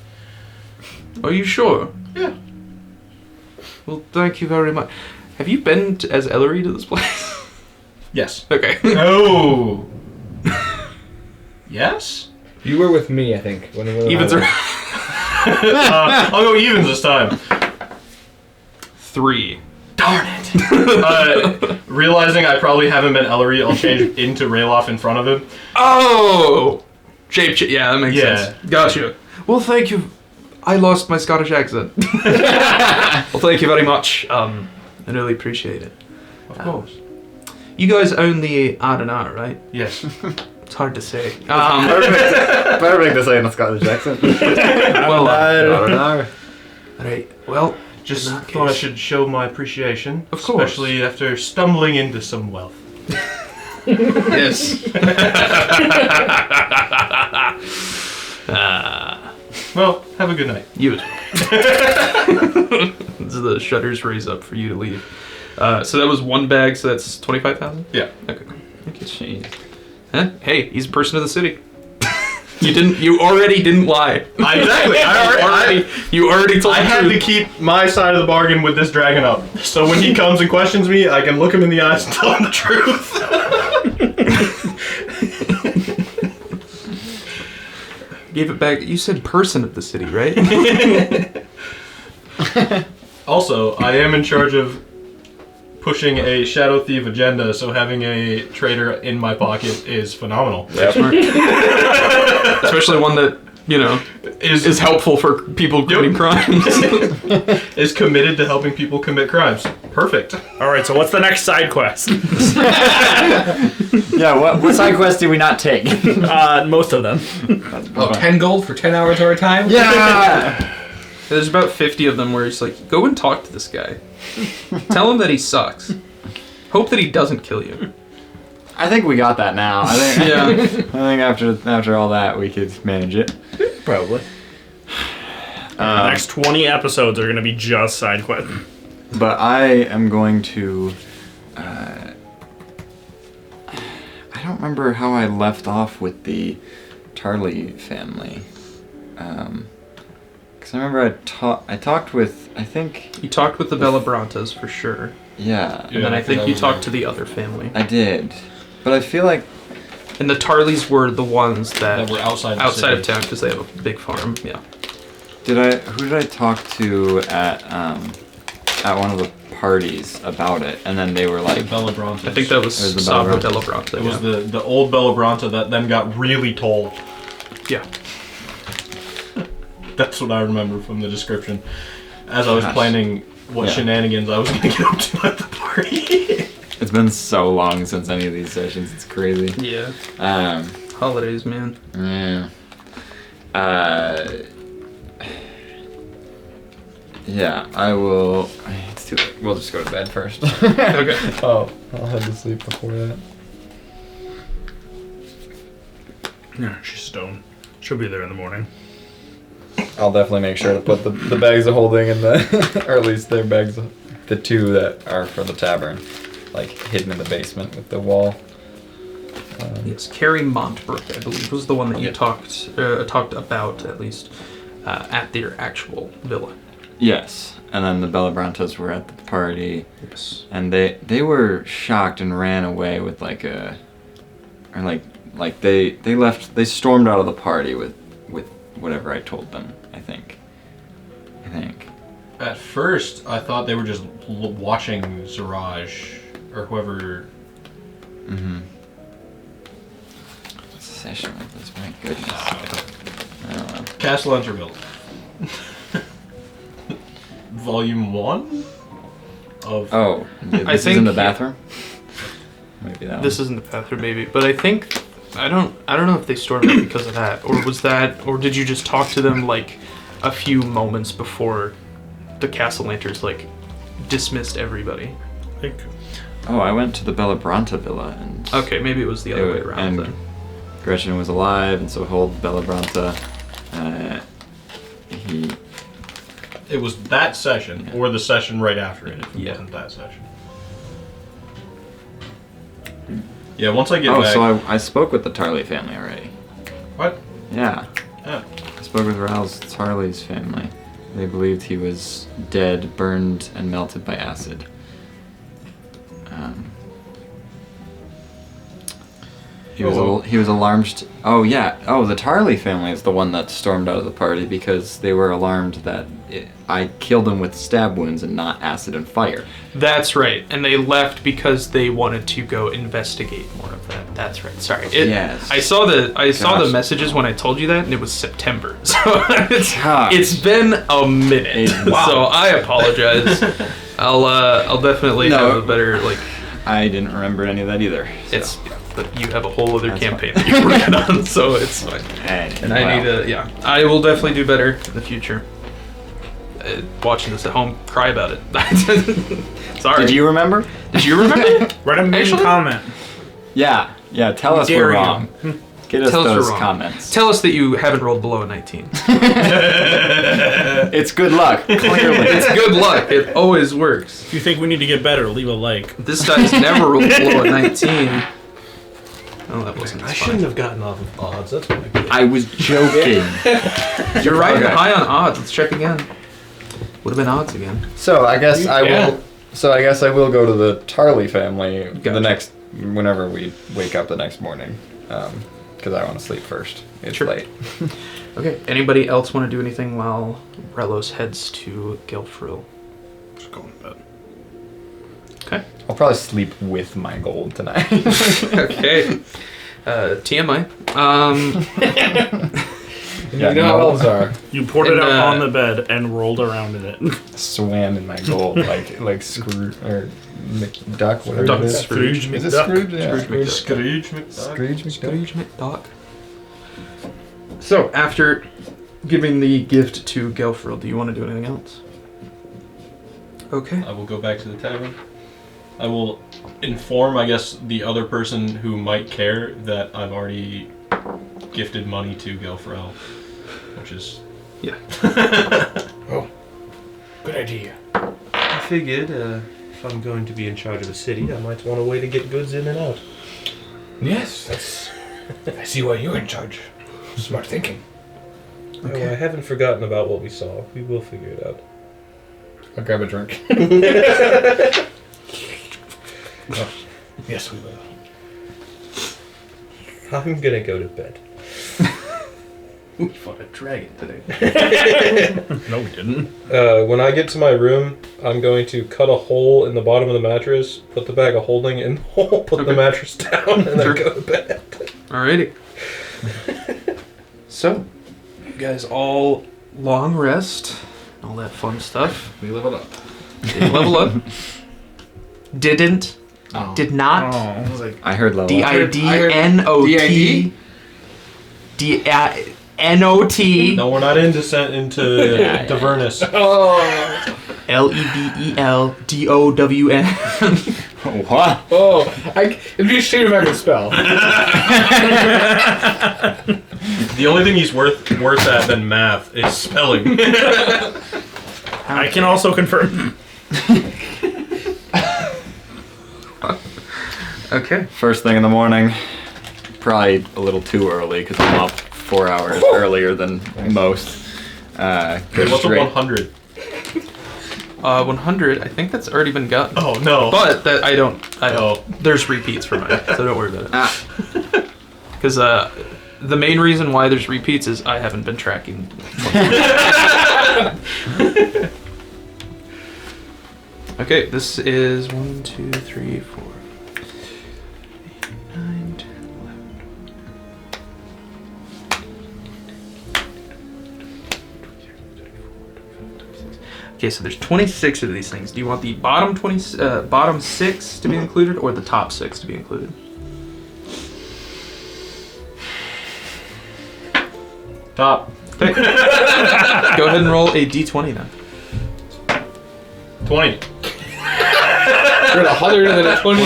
Are you sure? Yeah. Well, thank you very much. Have you been as Ellery to this place? Yes. Okay. Oh. Yes? You were with me, I think. When Evens are. I'll go evens this time. 3. Darn it! Realizing I probably haven't been Ellery, I'll change into Rayloff in front of him. Oh! Shape, yeah, that makes Yeah. sense. Gotcha. Well, thank you. I lost my Scottish accent. Well, thank you very much. I really appreciate it. Of course. You guys own the R&R, right? Yes. It's hard to say. Perfect to say in a Scottish accent. Well, R&R. right. Well, Just in that thought I case- should show my appreciation. Of course. Especially after stumbling into some wealth. Yes. Well, have a good night. You as well. The shutters raise up for you to leave. So that was 1 bag, so that's 25,000? Yeah. Okay. Jeez. Huh? Hey, he's a person of the city. You already didn't lie. Exactly. You already told I the had truth. to keep my side of the bargain with this dragon up. So when he comes and questions me, I can look him in the eyes and tell him the truth. Gave it back. You said person of the city, right? Also, I am in charge of pushing a Shadow Thief agenda, so having a traitor in my pocket is phenomenal. Smart. Especially one that, is helpful for people committing crimes. Is committed to helping people commit crimes. Perfect. All right, so what's the next side quest? Yeah, what side quest did we not take? Most of them. 10 gold for 10 hours of our time? Yeah! There's about 50 of them where it's like, go and talk to this guy. Tell him that he sucks. Hope that he doesn't kill you. I think we got that now. I think Yeah. I think after all that we could manage it. Probably. The next 20 episodes are going to be just side quests. But I am going to I don't remember how I left off with the Tarley family. Cuz I remember I talked with, I think, You talked with the Bellabrantas for sure. yeah, And then I think you talked to the other family. I did. But I feel like And the Tarleys were the ones that That were outside of city. town because they have a big farm. Yeah. who did I talk to at one of the parties about it? And then they were like, Bella Bronte. I think that was It was the Sabra Bellabranta. Bellabranta. It was the old Bella Bronte that then got really tall. Yeah. That's what I remember from the description. As I was Gosh. planning what Yeah. shenanigans I was going to get up to at the party. it's been so long since any of these sessions. It's crazy. Yeah. Um, Holidays, man. yeah. Yeah, I will. It's too late. We'll just go to bed first. Okay. Oh, I'll head to sleep before that. Yeah, she's stoned. She'll be there in the morning. I'll definitely make sure to put the bags of holding in the, or at least their bags, the 2 that are for the tavern, like hidden in the basement with the wall. Yes, Carrie Montbrook, I believe, was the one that you talked about, at least, at their actual villa. Yes, and then the Bellabrantas were at the party, Yes. and they were shocked and ran away with like they left, they stormed out of the party with whatever I told them. I think. At first, I thought they were just watching Ziraj or whoever. Mm-hmm. What's the session like this? My goodness. I don't know. Castle Enterville. Volume 1 of. Oh, yeah, this is think- in the bathroom. Maybe that. This isn't the bathroom, maybe, but I think I don't know if they stormed it because of that, or did you just talk to them like a few moments before the Castle Lanters like dismissed everybody? Like, Oh, I went to the Bellabranta villa and. Okay, maybe it was the other way around and then. Gretchen was alive, and so Hold Bellabranta. He. It was that session, or the session right after it, if it Yeah. wasn't that session. Yeah, once I get Oh, back. so I spoke with the Tarley family already. What? Yeah. Yeah. I spoke with Raoul's Tarley's family. They believed he was dead, burned, and melted by acid. He was alarmed. Oh yeah. Oh, the Tarley family is the one that stormed out of the party because they were alarmed that I killed them with stab wounds and not acid and fire. That's right. And they left because they wanted to go investigate more of that. That's right. Sorry. Yes. I saw the messages when I told you that, and it was September. So it's been a minute. Wow. So I apologize. I'll definitely have a better I didn't remember any of that either. So. But you have a whole other campaign that you're working on, so it's fine. And I need to, I will definitely do better in the future. Watching this at home, cry about it. Sorry. Did you remember? Write a main comment. Yeah, tell us we're wrong. Get us those comments. Tell us that you haven't rolled below a 19. It's good luck, clearly. It's good luck. It always works. If you think we need to get better, leave a like. This guy's never rolled below a 19. Oh, that wasn't I shouldn't have gotten off of odds. That's what I was joking. You're right. High on odds. Let's check again. Would have been odds again. So I guess I will. So I guess I will go to the Tarley family whenever we wake up the next morning, because I want to sleep first. It's late. Okay. Anybody else want to do anything while Relos heads to Gelfril? Just going to bed. Okay. I'll probably sleep with my gold tonight. Okay. TMI. You know how elves are. You poured it out on the bed and rolled around in it. Swam in my gold like Scrooge or McDuck, whatever Duck, it is. Scrooge Is it Scrooge? Yeah. Scrooge McDuck. So, after giving the gift to Gelfril, do you want to do anything else? Okay. I will go back to the tavern. I will inform, I guess, the other person who might care that I've already gifted money to Gelfril, which is... Yeah. Oh, good idea. I figured if I'm going to be in charge of a city, I might want a way to get goods in and out. Yes, that's... I see why you're in charge. Smart thinking. Okay. Oh, I haven't forgotten about what we saw. We will figure it out. I'll grab a drink. Oh, yes, we will. I'm gonna go to bed. We fought a dragon today. No, we didn't. When I get to my room, I'm going to cut a hole in the bottom of the mattress, put the bag of holding in the hole, put the mattress down, and then go to bed. Alrighty. So, you guys all long rest, all that fun stuff. We leveled up. Did level up. Didn't. Oh. Did not. Oh. I was like, I heard level DIDNOT. DINOT. No, we're not in descent into Divernus. Oh. LEBELDOWN. What? oh, it'd be a shame if I could spell. The only thing he's worse at than math is spelling. I can also confirm. Okay. First thing in the morning, probably a little too early because I'm up 4 hours earlier than most. What's a 100? 100. I think that's already been gotten. Oh no! But that I don't. There's repeats for mine, so don't worry about it. Because the main reason why there's repeats is I haven't been tracking. Okay, this is 1, 2, 3, 4, 8, 9, 10, 11. Okay, so there's 26 of these things. Do you want the bottom 6 to be included, or the top 6 to be included? Top. Okay. Go ahead and roll a d20 then. 20. You're at 100 and then a 20.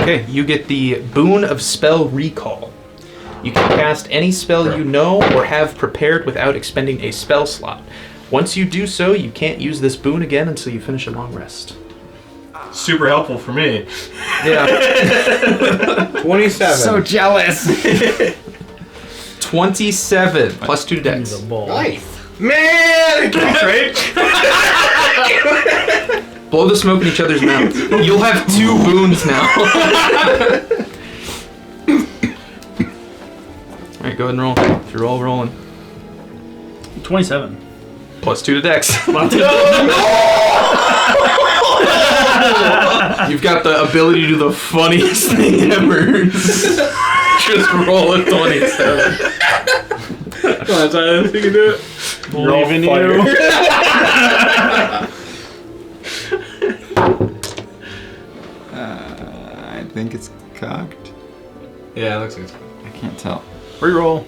Okay, you get the Boon of Spell Recall. You can cast any spell you know or have prepared without expending a spell slot. Once you do so, you can't use this boon again until you finish a long rest. Super helpful for me. Yeah. 27. So jealous. 27 plus 2 to dex. Nice. Man! Right? Blow the smoke in each other's mouths. You'll have 2 boons now. Alright, go ahead and roll. If you're all rolling. 27. +2 to dex. You've got the ability to do the funniest thing ever. Just roll a 27. Come on, Tyler, you can do it. Believe in you. I think it's cocked. Yeah, it looks like it's I can't tell. Reroll.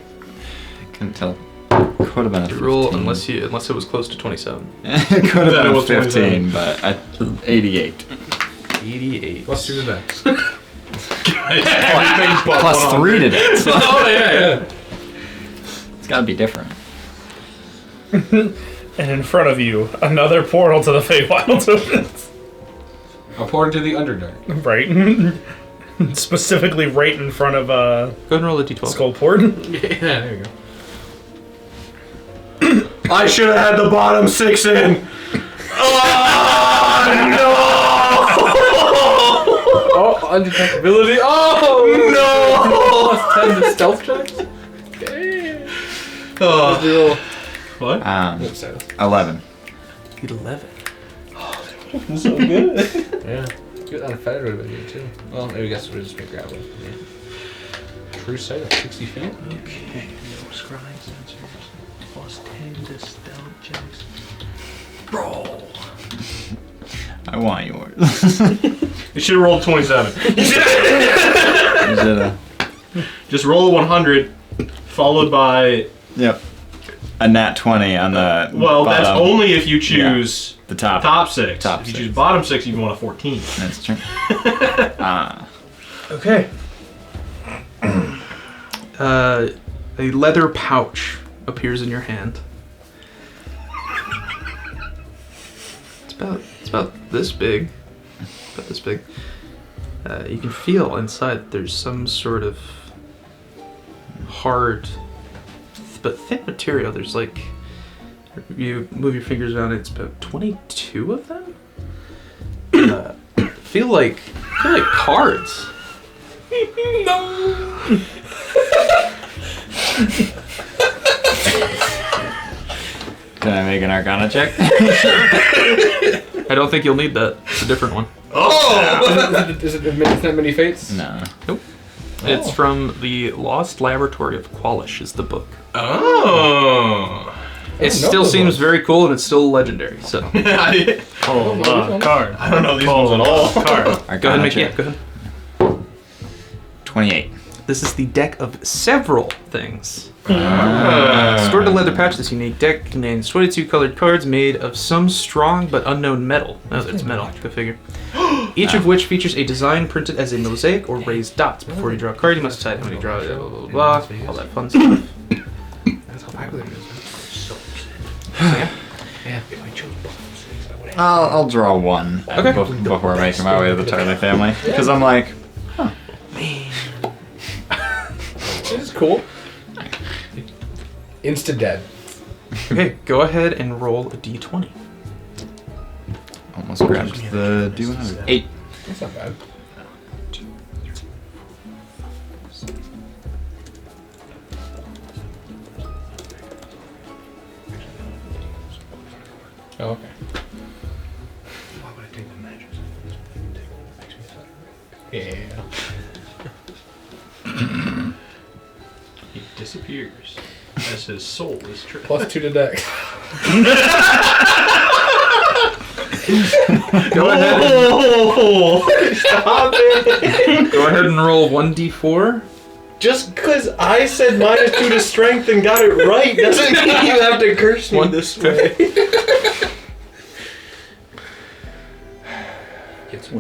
I couldn't tell. Could have been a 15. Roll unless it was close to 27. It could have Then been it a was 15, but 88. 88. +2 to dex. Everything's but Plus 3 to dex. Oh, yeah. It's gotta be different. And in front of you, another portal to the Feywilds opens. A portal to the Underdark. Right. Specifically right in front of Go ahead and roll a d12. Skullport. Yeah, there you go. I should have had the bottom 6 in. Oh, no! Oh, undetectability. Oh, No! +10 to stealth checks? Damn. Oh. What? 11. 11. So good. Yeah. Good on a feather would have been good too. Well, maybe I guess we'll just make gravel. Yeah. True sight of 60 feet. Okay, no scrying sensors. +10 to stealth checks. Roll. I want yours. You should have rolled 27. Is it a... Just roll a 100, followed by. Yep. A nat 20 on the Well, bottom. that's only if you choose The top. top 6. Top if you 6. choose bottom 6, you want a 14. That's true. Okay. A leather pouch appears in your hand. It's about this big. About this big. You can feel inside there's some sort of hard but thin material. There's like, you move your fingers around, it's about 22 of them. Feel like cards. Can I make an Arcana check? I don't think you'll need that. It's a different one. Oh! Is it that many fates? No. It's from the Lost Laboratory of Qualish is the book. Oh! It still seems very cool and it's still legendary. So Card. I don't know these ones at all. Card. go ahead and make it. Go ahead. 28. This is the deck of several things. Stored in a leather pouch, this unique deck contains 22 colored cards made of some strong but unknown metal. Oh, it's metal. Go figure. Each of which features a design printed as a mosaic or raised dots. Before you draw a card, you must decide how many draw. Blah blah blah. All that fun stuff. That's how popular it is. Yeah. I'll draw one Okay. before making my way to the Tarley family. Because I'm like, This is cool. Insta dead. Okay, go ahead and roll a d20. almost grabbed the D100. 8. That's not bad. Oh, okay. Why would I take the matches? Yeah. He disappears as his soul is trapped. +2 to dex. Go ahead. Stop it! Go ahead and roll 1d4. Just because I said -2 to strength and got it right doesn't mean you have to curse me this way. It's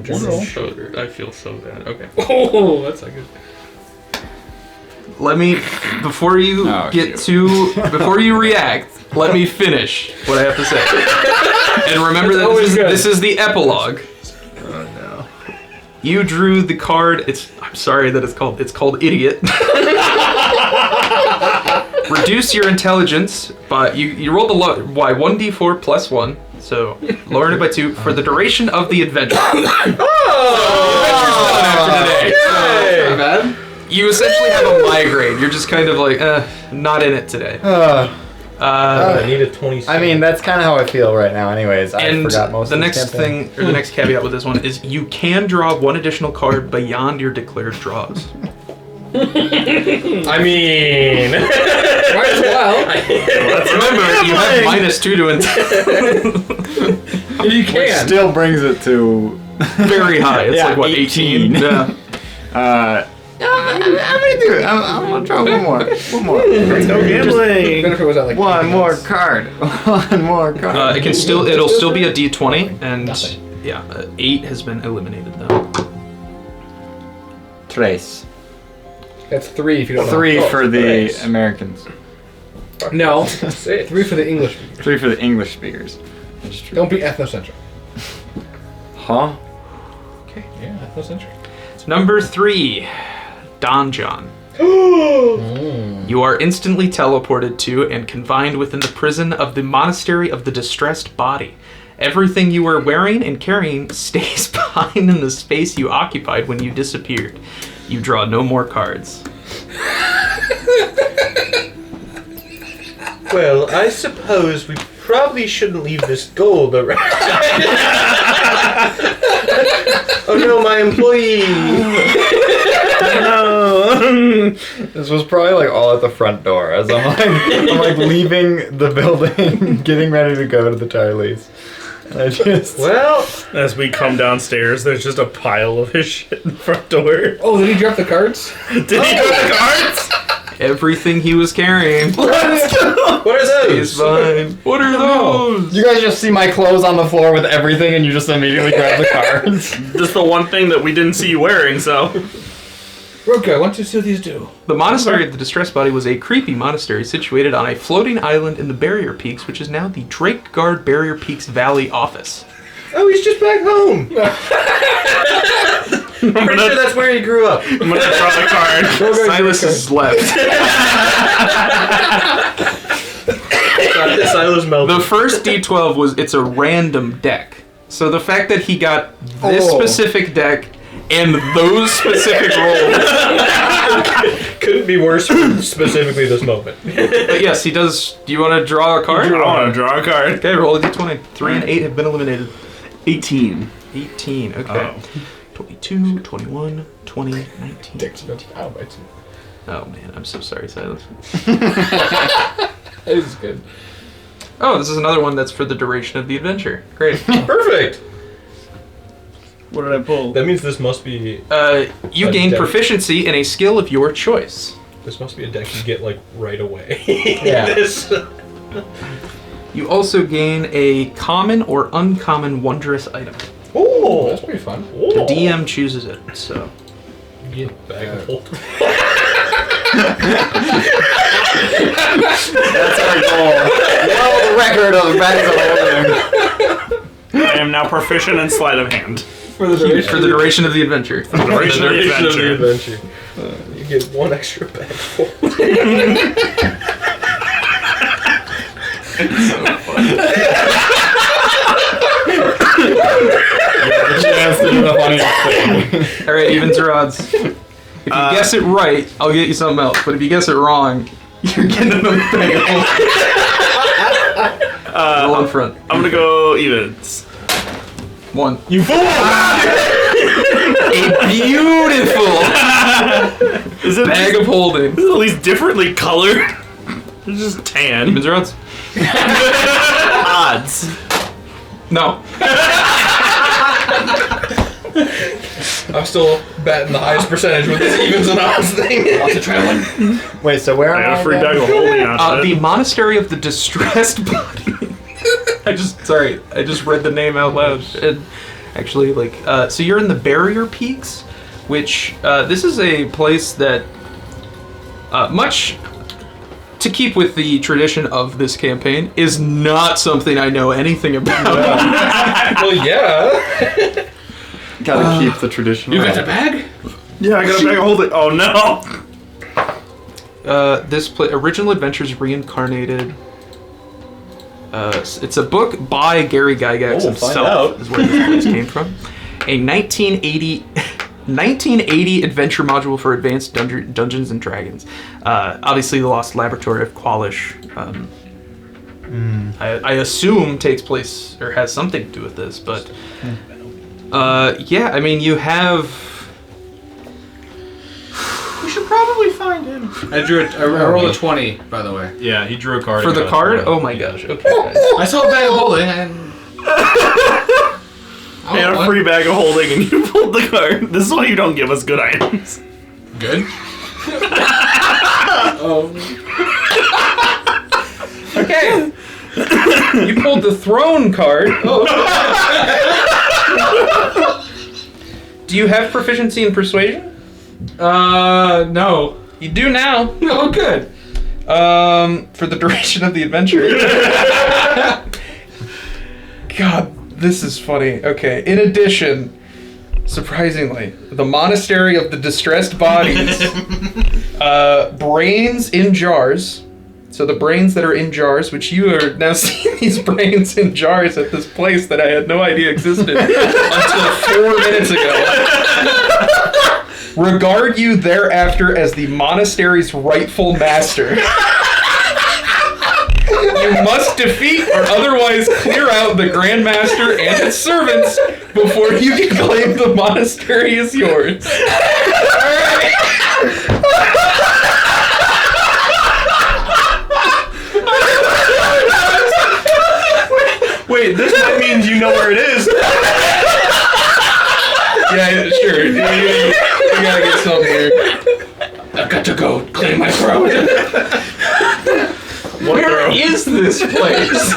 I feel so bad. Okay. Oh, that's not good. Let me, before you before you react, let me finish what I have to say. And remember that this is the epilogue. Oh no. You drew the card. I'm sorry that it's called Idiot. reduce your intelligence by you rolled by 1d4 plus 1, so lowered it by 2 for the duration of the adventure. Not bad. You essentially have a migraine. You're just kind of like, not in it today. I need a 20. I mean, that's kind of how I feel right now. Anyways, I forgot most the of this next campaign. thing, or the next caveat with this one is you can draw 1 additional card beyond your declared draws. I mean, Might as well. Remember, you have -2 to intelligence. You can. Still brings it to Very high. It's like what 18? Yeah. I'm gonna do it. I'm gonna draw one more. One more. No gambling. Even if it was at like One more card. One more card. It'll still be a D20, and Nothing. yeah, 8 has been eliminated though. Trace. That's 3 if you don't know. 3 for the Trace. Americans. No. 3 for the English. 3 for the English speakers. That's true. Don't be ethnocentric. Huh? Yeah, ethnocentric. Number 3, Donjon. You are instantly teleported to and confined within the prison of the Monastery of the Distressed Body. Everything you were wearing and carrying stays behind in the space you occupied when you disappeared. You draw no more cards. well, I suppose we probably shouldn't leave this gold around. Oh no, my employee! No. This was probably like all at the front door as I'm like leaving the building, getting ready to go to the Charlie's. And I just Well, As we come downstairs, there's just a pile of his shit in the front door. Oh, did he drop the cards? Did he drop the cards? Everything he was carrying what are stays those? behind. What are those? you guys just see my clothes on the floor with everything and you just immediately grab the cards. Just the one thing that we didn't see you wearing, so. Okay, I want to see what these do. The Monastery of the Distressed Body was a creepy monastery situated on a floating island in the Barrier Peaks, which is now the Drake Guard Barrier Peaks Valley office. Oh, he's just back home. Pretty sure that's where he grew up. I'm gonna draw the card. Silas is left. Silas melted. The first D12 it's a random deck. So the fact that he got this specific deck and those specific rolls. Couldn't be worse for specifically this moment. But yes, he does. Do you want to draw a card? I want to draw a card. Okay, roll a D20. 3 and 8 have been eliminated. 18. 18, okay. 22, 21, 20, 19. Dicks no out by 2. Oh man, I'm so sorry, Silas. That is good. Oh, this is another one that's for the duration of the adventure. Great. Perfect. What did I pull? That means this must be You A gain deck. proficiency in a skill of your choice. a deck you get like right away. Yeah. This- You also gain a common or uncommon wondrous item. Oh, That's pretty fun. The DM chooses it, so. You get a bag of holding. That's our goal. Well, the record of bags of holding. I am now proficient in sleight of hand. For the duration. For the duration of the adventure. Duration of the adventure. You get one extra bag full. Alright, evens or odds. If you guess it right, I'll get you something else. But if you guess it wrong, you're getting another bag of holding. Roll in front. I'm gonna go evens. 1. You fool! A beautiful Is it bag of holding. Is it at least differently colored? It's just tan. Evens or odds? Odds. No. I'm still batting the highest percentage with this evens and odds thing. Lots of traveling. Wait, so where I am got I? a free again? bag of holding on The it. Monastery of the Distressed Body. I just read the name out loud. And actually, so you're in the Barrier Peaks, which, this is a place that, much to keep with the tradition of this campaign, is not something I know anything about. Well, yeah. Gotta keep the tradition. You got alive. the bag? Yeah, I got a bag of holding. Oh no! Original Adventures Reincarnated. It's a book by Gary Gygax himself. Is where this place came from. A 1980 adventure module for Advanced Dungeons and Dragons. Obviously, the Lost Laboratory of Qualish. I assume takes place or has something to do with this, but yeah, I mean, you have. We should probably find him. I rolled a 20, by the way. Yeah, he drew a card. For the card? Oh my gosh. Okay, guys. I saw a bag of holding and. I had a free bag of holding and you pulled the card. This is why you don't give us good items. Good. Okay. You pulled the throne card. Oh. Do you have proficiency in persuasion? No. You do now. Oh, good. For the duration of the adventure. God, this is funny. Okay, in addition, surprisingly, the Monastery of the Distressed Bodies, brains in jars. So the brains that are in jars, which you are now seeing these brains in jars at this place that I had no idea existed until 4 minutes ago. Regard you thereafter as the monastery's rightful master. You must defeat or otherwise clear out the Grand Master and its servants before you can claim the monastery is yours. Alright. Wait, this might mean you know where it is. Yeah, sure. You gotta get something here. I've got to go clean my throat. Where is this place?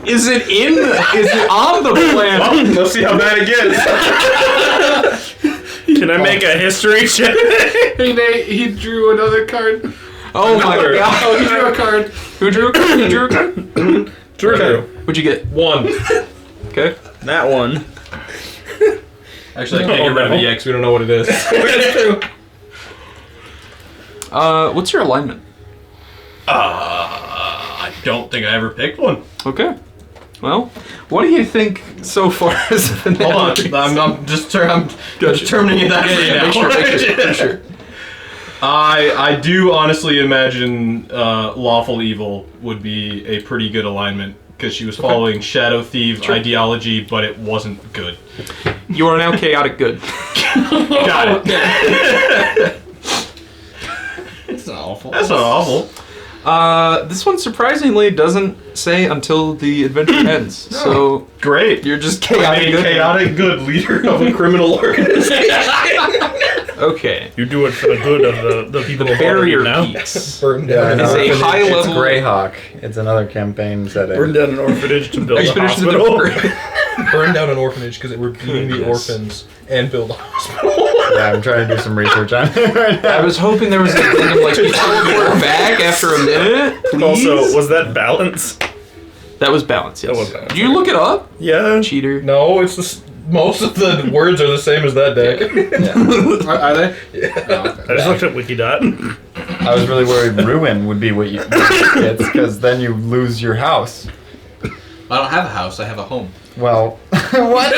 Is it on the planet? Well, let's see how bad it gets. Can I make a history check? Hey, Nate, he drew another card. Oh my god. Oh, he drew a card. Who drew a card? You drew a card? Drew. What'd you get? 1. Okay. That one. Actually, I can't get rid of the X. We don't know what it is. What's your alignment? I don't think I ever picked one. Okay. Well, what do you think so far as the Hold on, I'm determining that Make sure. I do honestly imagine Lawful Evil would be a pretty good alignment because she was following Shadow Thief ideology, but it wasn't good. You are now chaotic good. Got it. It's not awful. That's not awful. This one surprisingly doesn't say until the adventure ends. So Great. you're just chaotic good. Chaotic good leader of a criminal organization. Okay. You do it for the good of the people of Barrier Waterdeep now. Peaks. Burned Is down. a high It's level Greyhawk. It's another campaign setting. Burn down an orphanage to build a Expedition to the hospital. Burn down an orphanage because we're beating the orphans and build a hospital. Yeah, I'm trying to do some research on it right now. I was hoping there was a thing of like, you teleport back after a minute, please. Also, was that balance? That was balance, yes. That was balance. Did you look it up? Yeah. Cheater. No, it's most of the words are the same as that deck. Are they? Yeah. Oh, okay. I just looked at Wikidot. I was really worried ruin would be what you get, because then you lose your house. I don't have a house. I have a home. Well, what?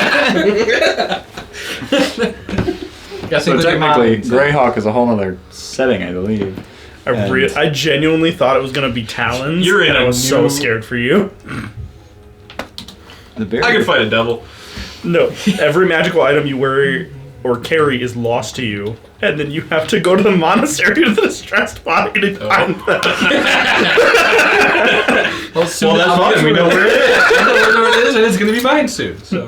Guessing So technically, Greyhawk is a whole other setting, I believe. I genuinely thought it was gonna be Talons. You're in and I a was so new- scared for you. The bear. I can fight a devil. No, every magical item you wear or carry is lost to you, and then you have to go to the monastery of the distressed body to find them. Well, soon Well, that's I'll fine. We know where it is. I know where it is, and it's going to be mine soon. So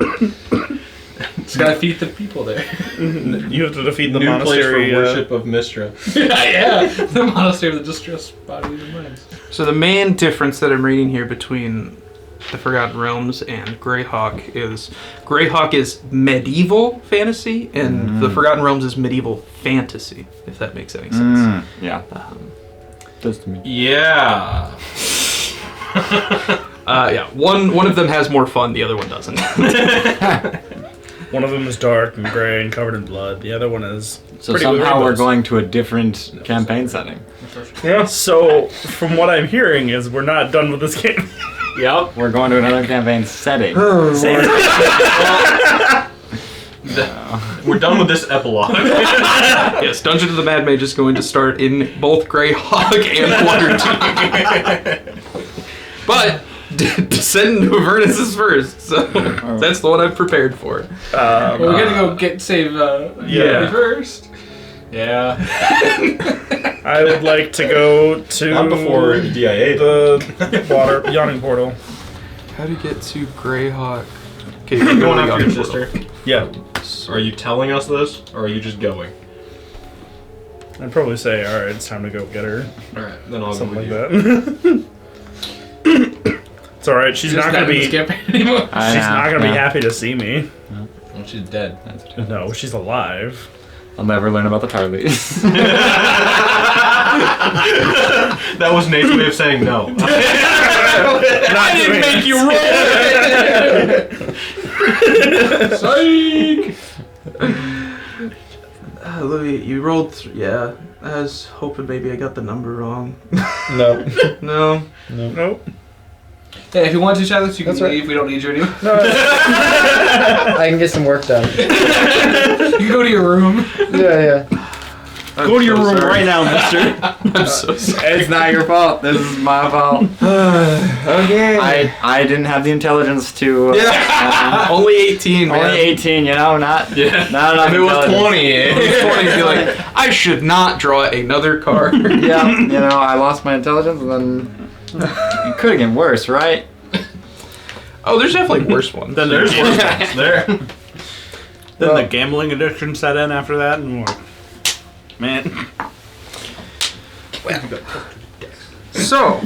just got to feed the people there. You have to defeat the New monastery. place for worship of Mistra. Yeah, the monastery of the distressed bodies and minds. So the main difference that I'm reading here between the Forgotten Realms and Greyhawk is medieval fantasy and the Forgotten Realms is medieval fantasy, if that makes any sense. Yeah. Does to me. Yeah. Yeah, one of them has more fun, the other one doesn't. One of them is dark and gray and covered in blood. The other one is So pretty with somehow we're rainbows. going to a different campaign setting. Yeah. So from what I'm hearing is we're not done with this game. Yep. We're going to another campaign setting. We're done with this epilogue. Yes, Dungeon of the Mad Mage is going to start in both Greyhawk and Waterdeep. But Descent into Avernus is first, so that's the one I've prepared for. Well, we're gonna go save Yeah. first. Yeah. I would like to go to Not before DIA. the water yawning portal. How to get to Greyhawk? Okay, You're you're going going after your sister. Yeah. Are you telling us this, or are you just going? I'd probably say, all right, it's time to go get her. All right, then I'll Something go like with you. that. It's all right. She's not gonna be. She's anymore. not gonna be happy to see me. Well, she's dead. No, she's alive. I'll never learn about the Tarleys. That was Nate's way of saying no. I didn't make you Psych! Louis, you rolled. Yeah, I was hoping maybe I got the number wrong. No. No. Nope. Hey, if you want to, Silas, you can That's right. leave. We don't need you anymore. No. I can get some work done. You can go to your room. Yeah. Go to your room right now, mister. I'm so sorry. It's not your fault. This is my fault. Okay. I didn't have the intelligence to. Only 18, man. Only 18, you know, not enough. If it was intelligence. 20, If it was 20, I'd be like, I should not draw another card. Yeah, you know, I lost my intelligence, and then it could have been worse, right? Oh, there's definitely worse ones. Then there's worse ones. There. Then the gambling addiction set in after that, and more. Man. So,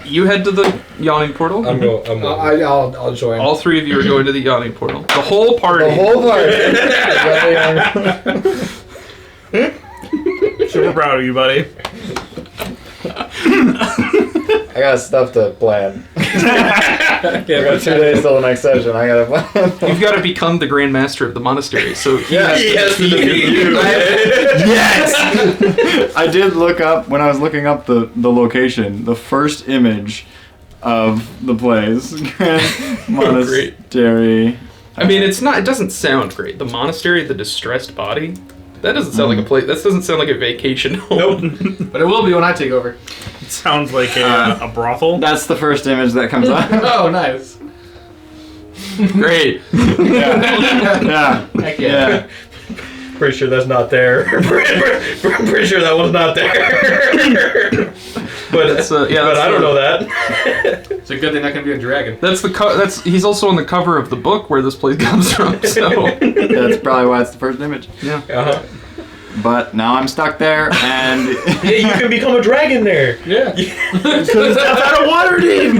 you head to the yawning portal. I'll join. All three of you are going to the yawning portal. The whole party. The whole party. Super proud of you, buddy. I got stuff to plan. We got 2 days till the next session. I gotta plan. You've got to become the Grand Master of the monastery. So he has to defeat you. Yes! I did look up, when I was looking up the location, the first image of the place. Grand Monastery. I mean, it doesn't sound great. The monastery, the distressed body. That doesn't sound like a place. That doesn't sound like a vacation home. Nope. But it will be when I take over. It sounds like a brothel. That's the first image that comes up. Oh, nice. Great. Yeah. Heck yeah. Pretty sure that's not there. Pretty sure that was not there. But That's, but I don't know that. It's a good thing I can be a dragon. That's he's also on the cover of the book where this place comes from. So That's probably why it's the first image. yeah. Uh-huh. But now I'm stuck there, and Yeah, you can become a dragon there. Yeah. Because it's out of Waterdeep.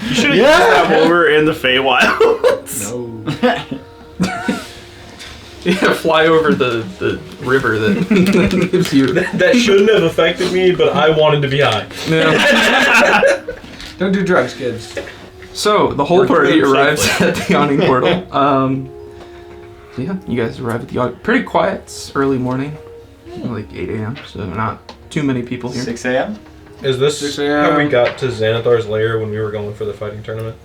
You should have used that while we were in the Feywilds. No. Yeah, fly over the river that gives you. That shouldn't have affected me, but I wanted to be high. Yeah. Don't do drugs, kids. So the whole Work party good arrives safely. at the yawning portal. Yeah, you guys arrive at the yawning. Pretty quiet. It's early morning, like 8 a.m. So not too many people here. 6 a.m.? Is this 6 a.m. how we got to Xanathar's lair when we were going for the fighting tournament?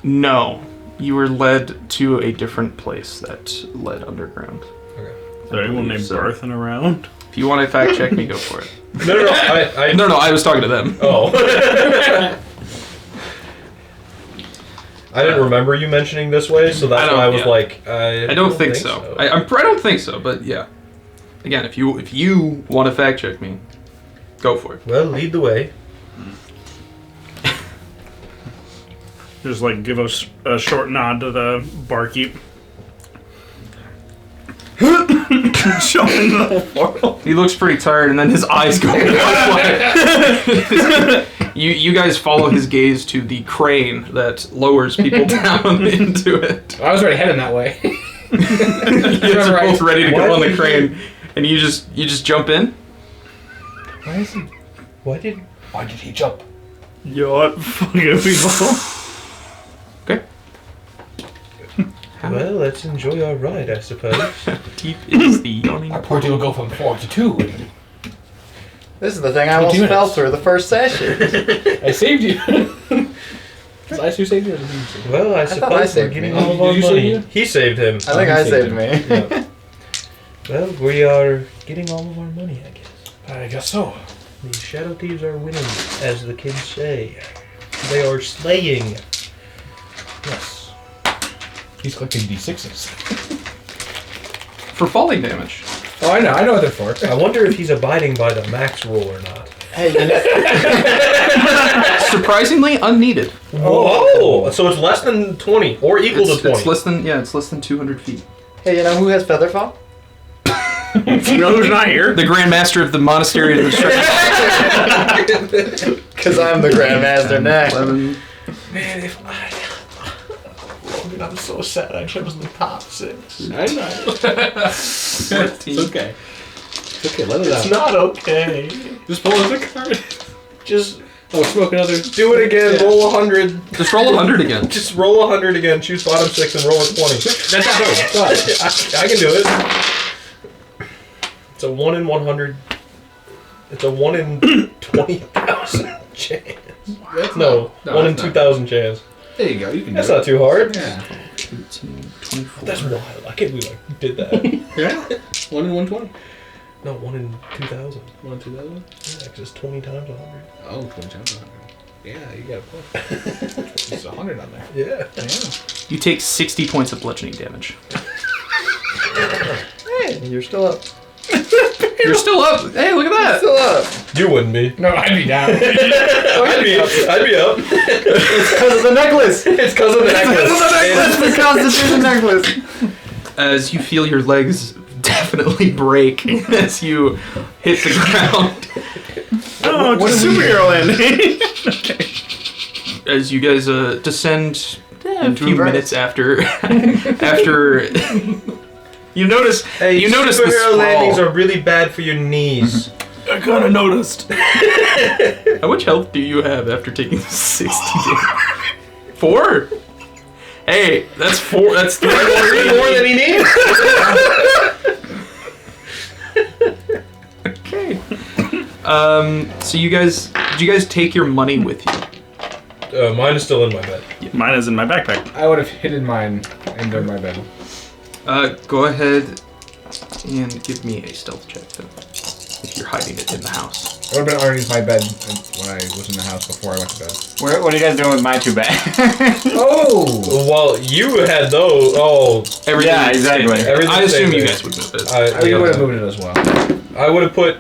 No, you were led to a different place that led underground. Okay. Is there anyone named So- Barthen around? If you want to fact check me, go for it. No, I No, I was talking to them. Oh. I didn't remember you mentioning this way, so that's why I was like, I don't think so. I don't think so, but yeah. Again, if you want to fact check me, go for it. Well, lead the way. Just like give us a short nod to the barkeep. Showing the whole portal. He looks pretty tired, and then his eyes go wide. You guys follow his gaze to the crane that lowers people down into it. I was already heading that way. You guys are both ready to go on the crane, and you just jump in. Why did he jump? You know what? Fucking people. Okay. Well, let's enjoy our ride, I suppose. Deep is the yawning. Our party will go from 4 to 2. This is the thing I almost 20 fell minutes. through the first session. I saved you. Was I who saved you or did you save you? Well, I thought I suppose we're saved getting me. all of our Did you save money. you? He saved him. I think I saved me. Yeah. Well, we are getting all of our money, I guess. I guess so. The Shadow Thieves are winning, as the kids say. They are slaying. Yes. He's collecting D6s. For falling damage. Oh, I know what they're for. I wonder if he's abiding by the max rule or not. Hey, you know, Surprisingly unneeded. Whoa! So it's less than 20, or equal to 20. It's less than 200 feet. hey, you know who has Featherfall? You know who's not here? The Grand Master of the Monastery of the Because I'm the Grandmaster next. 11. Man, if I. Logan, I'm so sad I chose the top 6. I know. It's okay. It's okay, let it It's out. not okay. Just pull another card. Just Smoke another. Do it again, roll 100. Just roll 100 again. Just roll 100 again, choose bottom 6 and roll a 20. That's so. I can do it. It's a 1 in 100. It's a 1 in 20,000 chance. No, 1 in 2,000 chance. There you go. You can That's do not too hard. Yeah. 18, 24. That's wild. I can't believe I did that. Yeah. 1 in 120. No, 1 in 2,000. 1 in 2000. Yeah, 'cause it's 20 times 100. Oh, 20 times 100. Yeah, you got a point. There's 100 on there. Yeah. You take 60 points of bludgeoning damage. Hey, you're still up. You're still up. Hey, look at that. Still up. You wouldn't be. No, I'd be down. I'd be up. It's because of the necklace. It's because of the necklace. It's the Constitution necklace. As you feel your legs definitely break as you hit the ground. Oh, it's a superhero ending. As you guys descend a Into few embrace. minutes after you notice Hey, you notice the superhero landings sprawl. are really bad for your knees. I kind of noticed. How much health do you have after taking 60 damage? 4? Hey, that's 4. That's 3 More than he needs. Okay. So you guys, did you guys take your money with you? Mine is still in my bed. Mine is in my backpack. I would have hidden mine under my bed. Go ahead and give me a stealth check then, if you're hiding it in the house. I would have been underneath my bed when I was in the house before I went to bed. What are you guys doing with my 2 bags? Oh! Well, you had those. Oh, Everything Yeah, is exactly. staying there. Everything's I assume staying you there. guys would move it. I would have moved it as well. I would have put.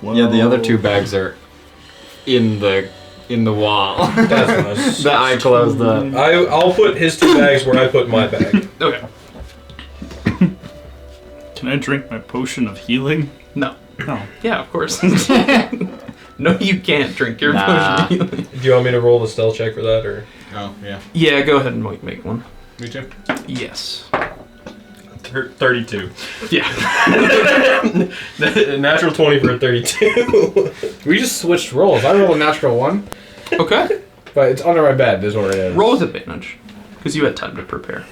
Yeah, the other 2 bags are in the wall. That's that I closed up. I'll put his 2 bags where I put my bag. Okay. Can I drink my potion of healing? No. No. Yeah, of course. No, you can't drink your Nah. potion. Do you want me to roll the stealth check for that, or? Oh, yeah. Yeah, go ahead and make one. Me too. Yes. 32. Yeah. Natural 20 for a 32. We just switched rolls. I rolled a natural 1, Okay. but it's under my bed, is where it is. Roll with advantage, because you had time to prepare.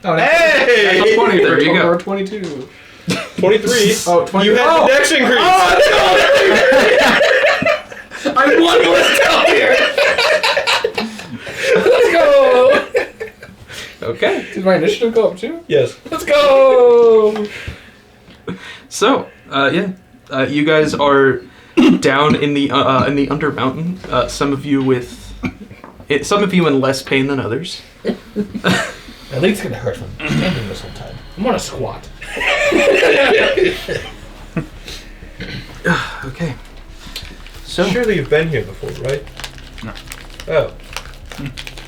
Oh, Hey! Natural 20, there you go. Or 22. 23. Oh, 20. You had the dex increase. I'm 1 more down here! Let's go! Okay. Did my initiative go up too? Yes. Let's go! So, you guys are down in the Undermountain. Some of you in less pain than others. I think it's gonna hurt from standing this whole time. I'm on a squat. Okay. So, Surely you've been here before, right? No. Oh.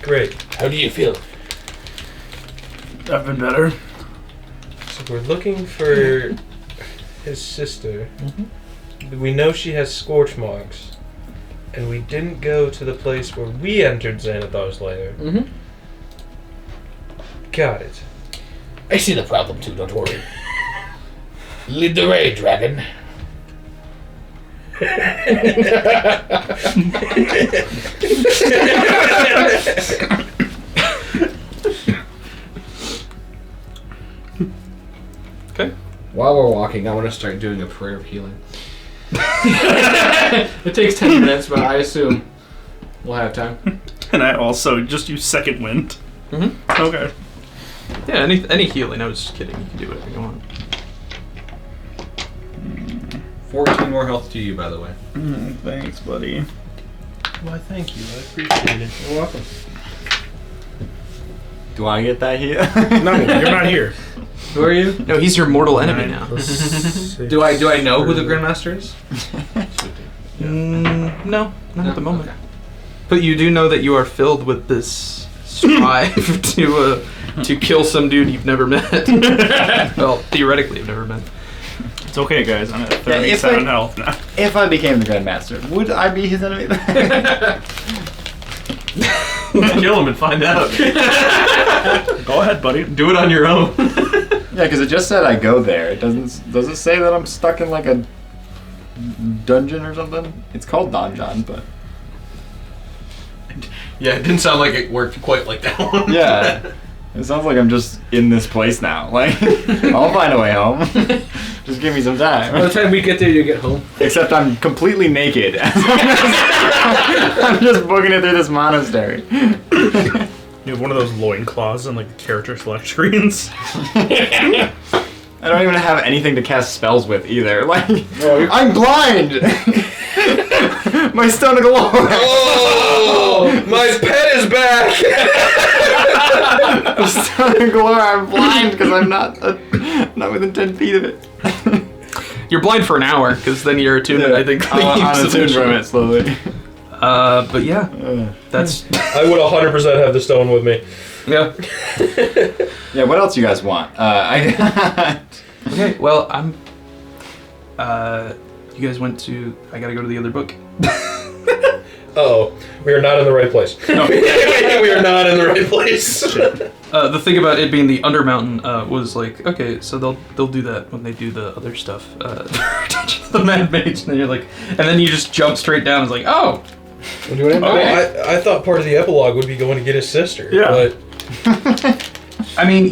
Great. How do you feel? I've been better. So we're looking for his sister. We know she has scorch marks. And we didn't go to the place where we entered Xanathar's lair. Mm-hmm. Got it. I see the problem too, don't worry. Lead the way, dragon. While we're walking, I want to start doing a prayer of healing. It takes 10 minutes, but I assume we'll have time. And I also just use second wind. Mm-hmm. Okay. Yeah, any healing. I was just kidding. You can do whatever you want. 14 more health to you, by the way. Thanks, buddy. Why, thank you. I appreciate it. You're welcome. Do I get that here? No, you're not here. Who are you? No, he's your mortal enemy now. Do I know who the Grandmaster is? No, not at the moment. Okay. But you do know that you are filled with this strive to kill some dude you've never met. Well, theoretically, you've never met. It's okay, guys. I'm at 37 health now. If I became the Grandmaster, would I be his enemy? Kill him and find out. Go ahead, buddy. Do it on your own. Yeah, because it just said I go there. It does it say that I'm stuck in like a dungeon or something? It's called Donjon, but Yeah, it didn't sound like it worked quite like that one. yeah, it sounds like I'm just in this place now. Like I'll find a way home. Just give me some By the time. time we get there, you get home. Except I'm completely naked. I'm just booking it through this monastery. You have one of those loincloths on like the character select screens. I don't even have anything to cast spells with either. Like, I'm blind! My stone of galore! Oh, my pet is back! My stone of galore, I'm blind because I'm not within 10 feet of it. You're blind for an hour, because then your attunement, I think, I'll attune from it slowly. But yeah, that's... I would 100% have the stone with me. Yeah. Yeah, what else you guys want? Okay, well, I'm... you guys went to... I gotta go to the other book. Oh, we are not in the right place. No. We are not in the right place. The thing about it being the Undermountain was like, okay, so they'll do that when they do the other stuff. The Mad Mage, and then you're like... And then you just jump straight down and it's like, oh! I thought part of the epilogue would be going to get his sister. Yeah. But, I mean,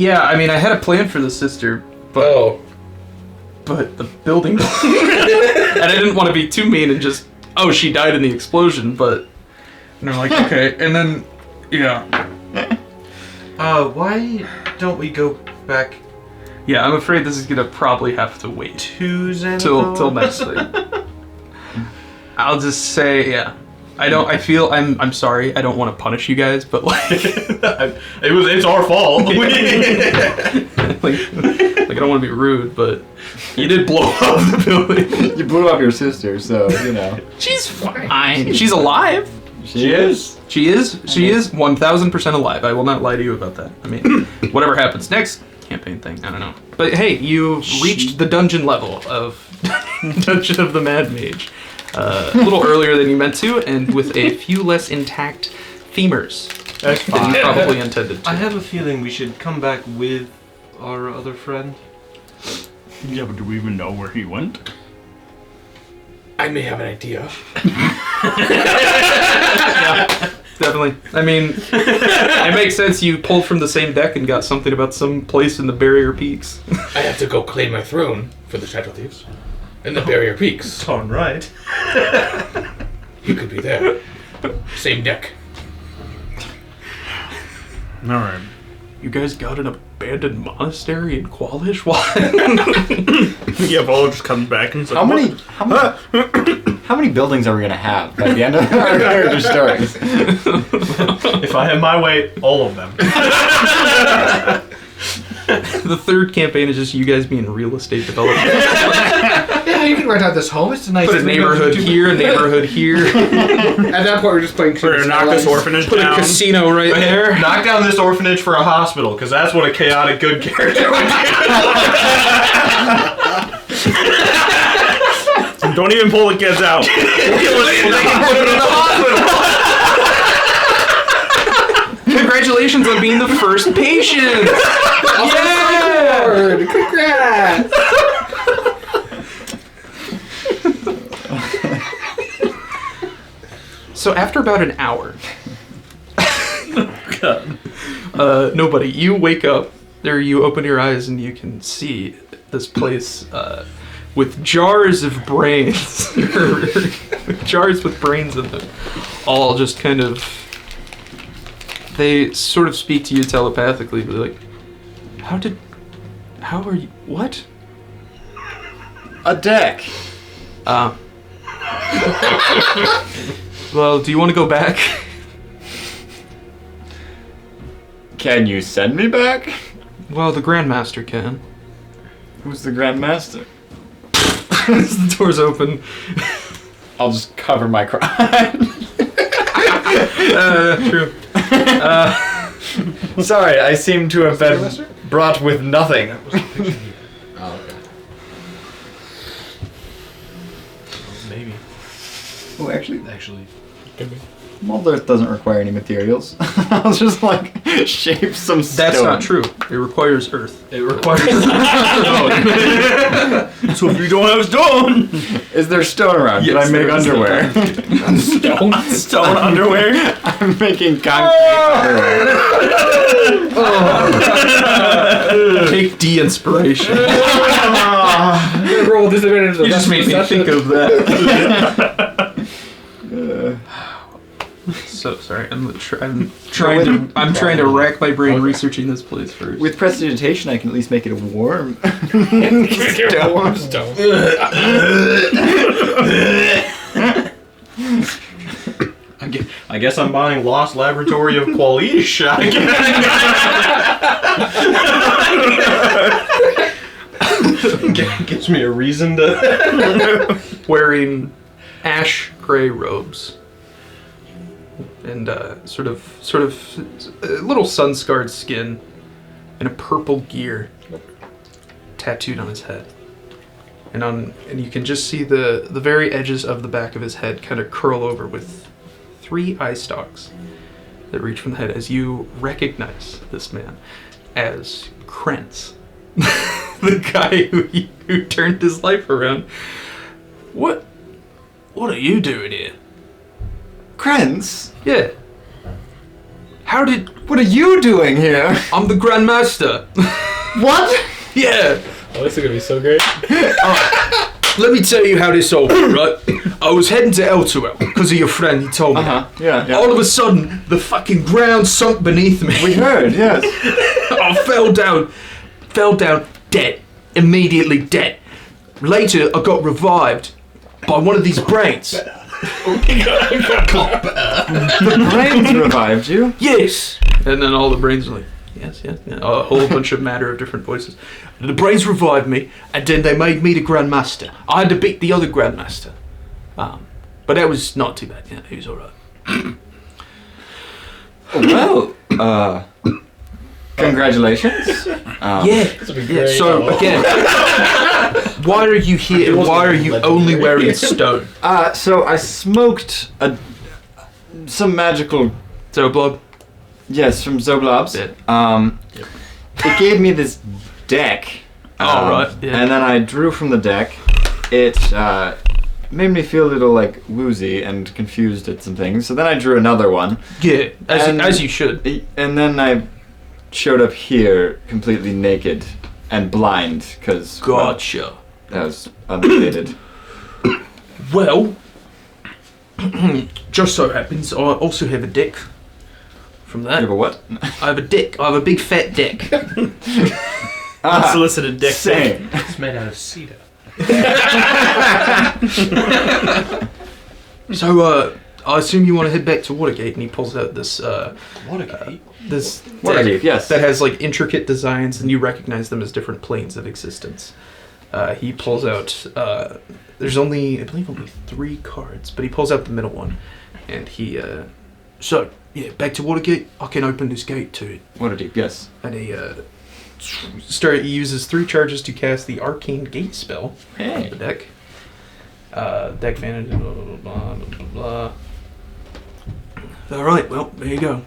I had a plan for the sister, but the building... and I didn't want to be too mean and just, oh, she died in the explosion, but... And they're like, okay, and then, yeah. Why don't we go back Yeah, I'm afraid this is gonna probably have to wait to Xanathar? till next thing. I'll just say, yeah. I'm sorry, I don't want to punish you guys, but like... It's our fault. like I don't want to be rude, but you did blow up the building. You blew up your sister, so, you know. She's fine. She's alive. She is? She is 1,000% alive. I will not lie to you about that. I mean, whatever happens next, campaign thing, I don't know. But hey, you reached the dungeon level of Dungeon of the Mad Mage. A little earlier than you meant to, and with a few less intact femurs That's than you fine. probably intended to. I have a feeling we should come back with our other friend. Yeah, but do we even know where he went? I may have an idea. Definitely. I mean, it makes sense you pulled from the same deck and got something about some place in the Barrier Peaks. I have to go claim my throne for the Shadow Thieves. In the Barrier Peaks. Darn right. You could be there. Same deck. Alright. You guys got an abandoned monastery in Qualish? Why? Yeah, Volo just comes back and says, How many buildings are we gonna have by the end of our character stories? If I have my way, all of them. The third campaign is just you guys being real estate developers. Yeah, you can rent out this home. It's a nice Put a neighborhood here, a neighborhood here. At that point, we're just playing. we're gonna knock this orphanage Put a down. casino right there. Knock down this orphanage for a hospital, because that's what a chaotic good character would do. Don't even pull the kids out. Put it in the hospital. Congratulations on being the first patient! Yeah! Congrats! So after about an hour, God. nobody, you wake up, or you open your eyes and you can see this place with jars of brains, jars with brains in them, all just kind of. They sort of speak to you telepathically, but like, how are you? What? A deck. Well, do you want to go back? Can you send me back? Well, the Grandmaster can. Who's the Grandmaster? The door's open. I'll just cover my crime. True. Sorry, I seem to have been brought with nothing. Oh, okay. Maybe. Oh, actually, Could be. Mold doesn't require any materials. I'll just like shape some stone. That's not true. It requires earth. It requires. So if you don't have stone, Is there stone around? Yes, Can I make there is underwear? stone underwear. I'm making concrete underwear. Take D inspiration. Roll disadvantage. You just made me think of that. So sorry. I'm trying to rack my brain researching this place first. With prestidigitation, I can at least make it warm. Stone. I guess I'm buying Lost Laboratory of Qualia shot again. Gives me a reason to. Wearing ash gray robes and sort of a little sun-scarred skin and a purple gear tattooed on his head. And you can just see the very edges of the back of his head kind of curl over with 3 eye stalks that reach from the head as you recognize this man as Krentz, the guy who turned his life around. What are you doing here? Krentz? Yeah. What are you doing here? I'm the Grandmaster. What? Yeah. Oh, this is gonna be so great. Let me tell you how this all went, right? I was heading to Eltuel because of your friend, he told me. Yeah. All of a sudden, the fucking ground sunk beneath me. We heard, yes. I fell down dead. Immediately dead. Later, I got revived by one of these brains. The brains revived you? Yes. And then all the brains were like, yes. A whole bunch of matter of different voices. The brains revived me, and then they made me the Grandmaster. I had to beat the other Grandmaster. But that was not too bad. Yeah, he was alright. Well, congratulations. So again, why are you here? And why are you only wearing stone? So I smoked some magical. Zoblob? Yes, from Zoblobs. Yeah. It gave me this deck. Right. Yeah. And then I drew from the deck. It made me feel a little like woozy and confused at some things. So then I drew another one. Yeah, as you should. And then I showed up here completely naked and blind because Gotcha. that was unrelated. Well, just so happens I also have a dick. From that, You have a what? I have a dick. I have a big fat dick. Unsolicited dick. Same. It's made out of cedar. So, I assume you want to head back to Watergate, and he pulls out this, Watergate? this Waterdeep, deck yes. that has like intricate designs, and you recognize them as different planes of existence. He pulls out. There's only, I believe, only 3 cards, but he pulls out the middle one, and he. So yeah, back to Watergate. I can open this gate to it. Waterdeep, yes. And he he uses 3 charges to cast the Arcane Gate spell on the deck. Deck vantage, blah, blah, blah, blah, blah, blah. Alright, well, there you go.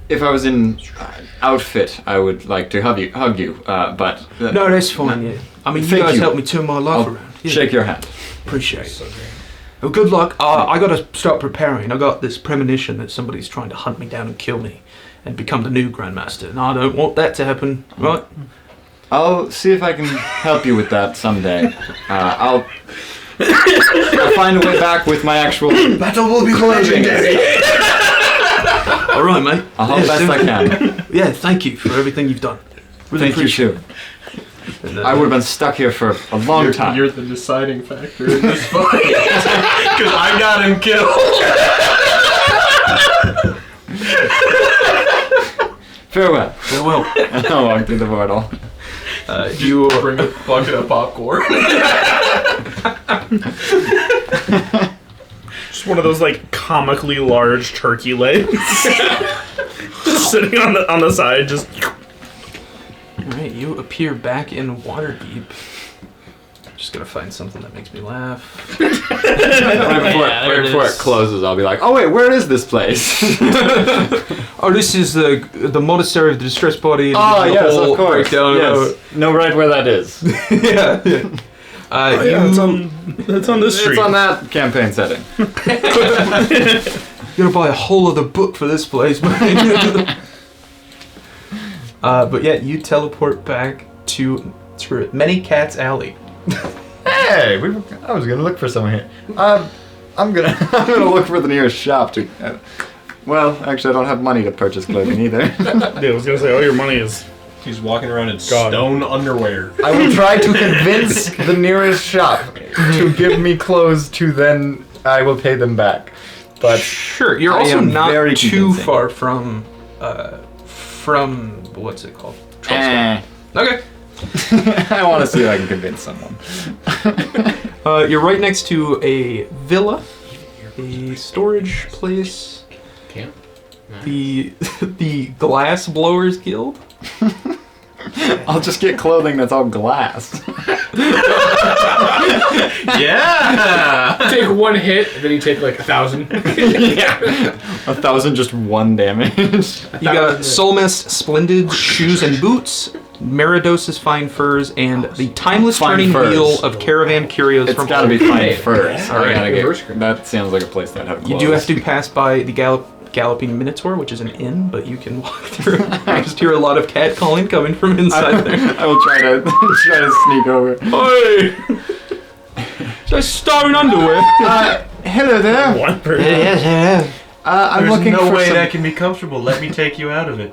If I was in outfit, I would like to hug you, but... No, that's fine, yeah. I mean, you Thank guys you. helped me turn my life I'll around. Yeah. shake your hand. Appreciate it. Well, good luck. I gotta start preparing. I got this premonition that somebody's trying to hunt me down and kill me. and become the new Grandmaster. And I don't want that to happen, right? I'll see if I can help you with that someday. I'll find a way back with my actual Battle will be legendary. All right, mate. I'll help best I can. Yeah, thank you for everything you've done. Really Thank you too. And, I would have been stuck here for a long time. You're the deciding factor in this fight. Because I got him killed. Farewell. Farewell. And I'll walk through the portal. You Bring a bucket of popcorn. Just one of those like comically large turkey legs, just sitting on the side. Just All right, you appear back in Waterdeep. Just gotta find something that makes me laugh. Right before it closes, I'll be like, oh wait, where is this place? Oh, this is the monastery of the distressed body. Oh, The yes, whole of course. breakdown Yes. Know right where that is. yeah. it's on this street. It's on that campaign setting. You're gonna buy a whole other book for this place, man. But yeah, you teleport back to Many Cats Alley. Hey, I was gonna look for someone here. I'm gonna look for the nearest shop to. Well, actually, I don't have money to purchase clothing either. Yeah, I was gonna say, all your money is. He's walking around in God. stone underwear. I will try to convince the nearest shop to give me clothes to then I will pay them back. But Sure, you're I also am not very too convincing. far from what's it called? Charleston. Okay. I want to see if I can convince someone. You're right next to a villa, a storage place, Camp. the Glass Blowers Guild. I'll just get clothing that's all glass. Yeah! Take one hit, and then you take like 1,000. Yeah. 1,000, just 1 damage. You got Solmest Splendid Shoes and Boots, Meridos' Fine Furs, and the Timeless Fine Turning Furs. Wheel of Caravan Curios It's from gotta be Old fine Bay. first. All right. That sounds like a place that have clothes. You do have to pass by the Galloping Minotaur, which is an inn, but you can walk through. I just hear a lot of cat calling coming from inside there. I will try to sneak over. Oi! So stone underwear. Hello there. One person. Yes. I'm There's looking no for way some... that can be comfortable. Let me take you out of it.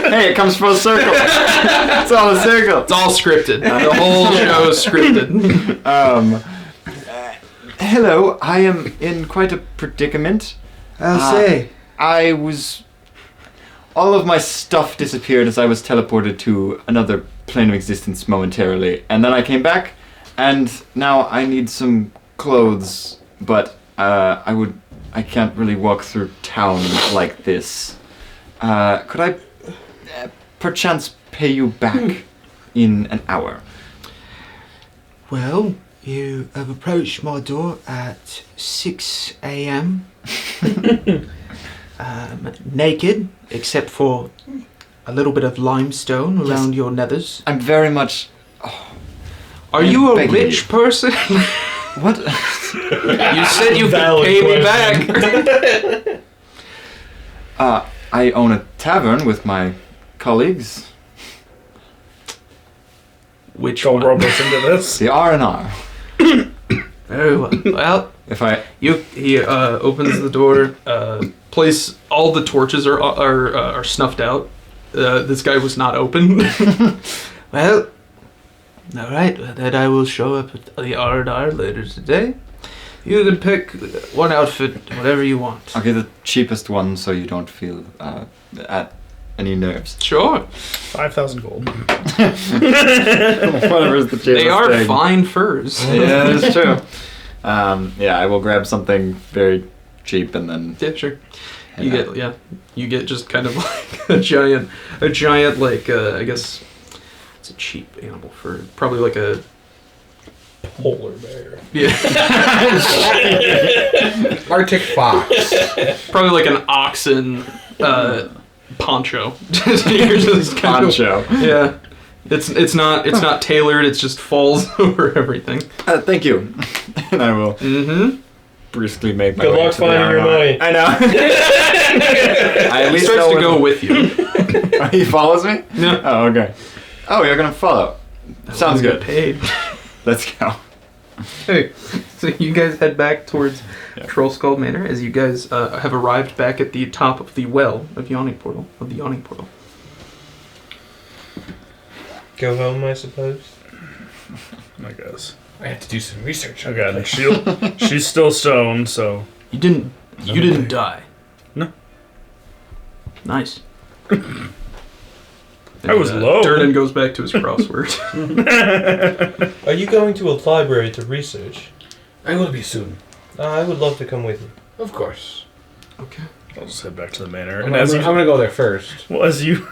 Hey, it comes full circle. It's all a circle. It's all scripted. The whole show is scripted. Hello, I am in quite a predicament. I'll say. I was... All of my stuff disappeared as I was teleported to another plane of existence momentarily. And then I came back, and now I need some clothes, but I can't really walk through town like this. Could I perchance pay you back in an hour? Well, you have approached my door at 6 a.m. Naked, except for a little bit of limestone around your nethers. I'm very much... Are you a begging rich you. person? What? You said you could Valid pay me question. back. I own a tavern with my colleagues. Which Don't one? rope us into this. The R&R. Very well. Well, If I... he opens the door. Place all the torches are snuffed out. This guy was not open. Well, all right, then I will show up at the R&R later today. You can pick one outfit, whatever you want. I'll get the cheapest one so you don't feel at any nerves. Sure. 5,000 gold. Whatever is the cheapest They are thing. fine furs. Yeah, that's true. Yeah, I will grab something very cheap and then... Yeah, sure. Yeah. You get just kind of like a giant like I guess it's a cheap animal fur, probably like a Polar bear. yeah, Arctic fox. probably like an oxen poncho. You're just kind of- Poncho. yeah, It's not tailored. It just falls over everything. Thank you. And I will briskly make my Good way luck to the finding your armor. money. I know. I at He least starts know to go with you. He follows me? Yeah. Oh, okay. Oh, you're gonna follow. Sounds good. Paid. Let's go. Hey, so you guys head back towards Troll Skull Manor as you guys have arrived back at the top of the well of Yawning Portal. Go home, I suppose. I guess. I have to do some research. Okay, and she's still stoned, so You didn't die. No. Nice. I was low. Durnan goes back to his crossword. Are you going to a library to research? I will be soon. I would love to come with you. Of course. Okay. I'll just head back to the manor. I'm And as gonna go there first. well, as you.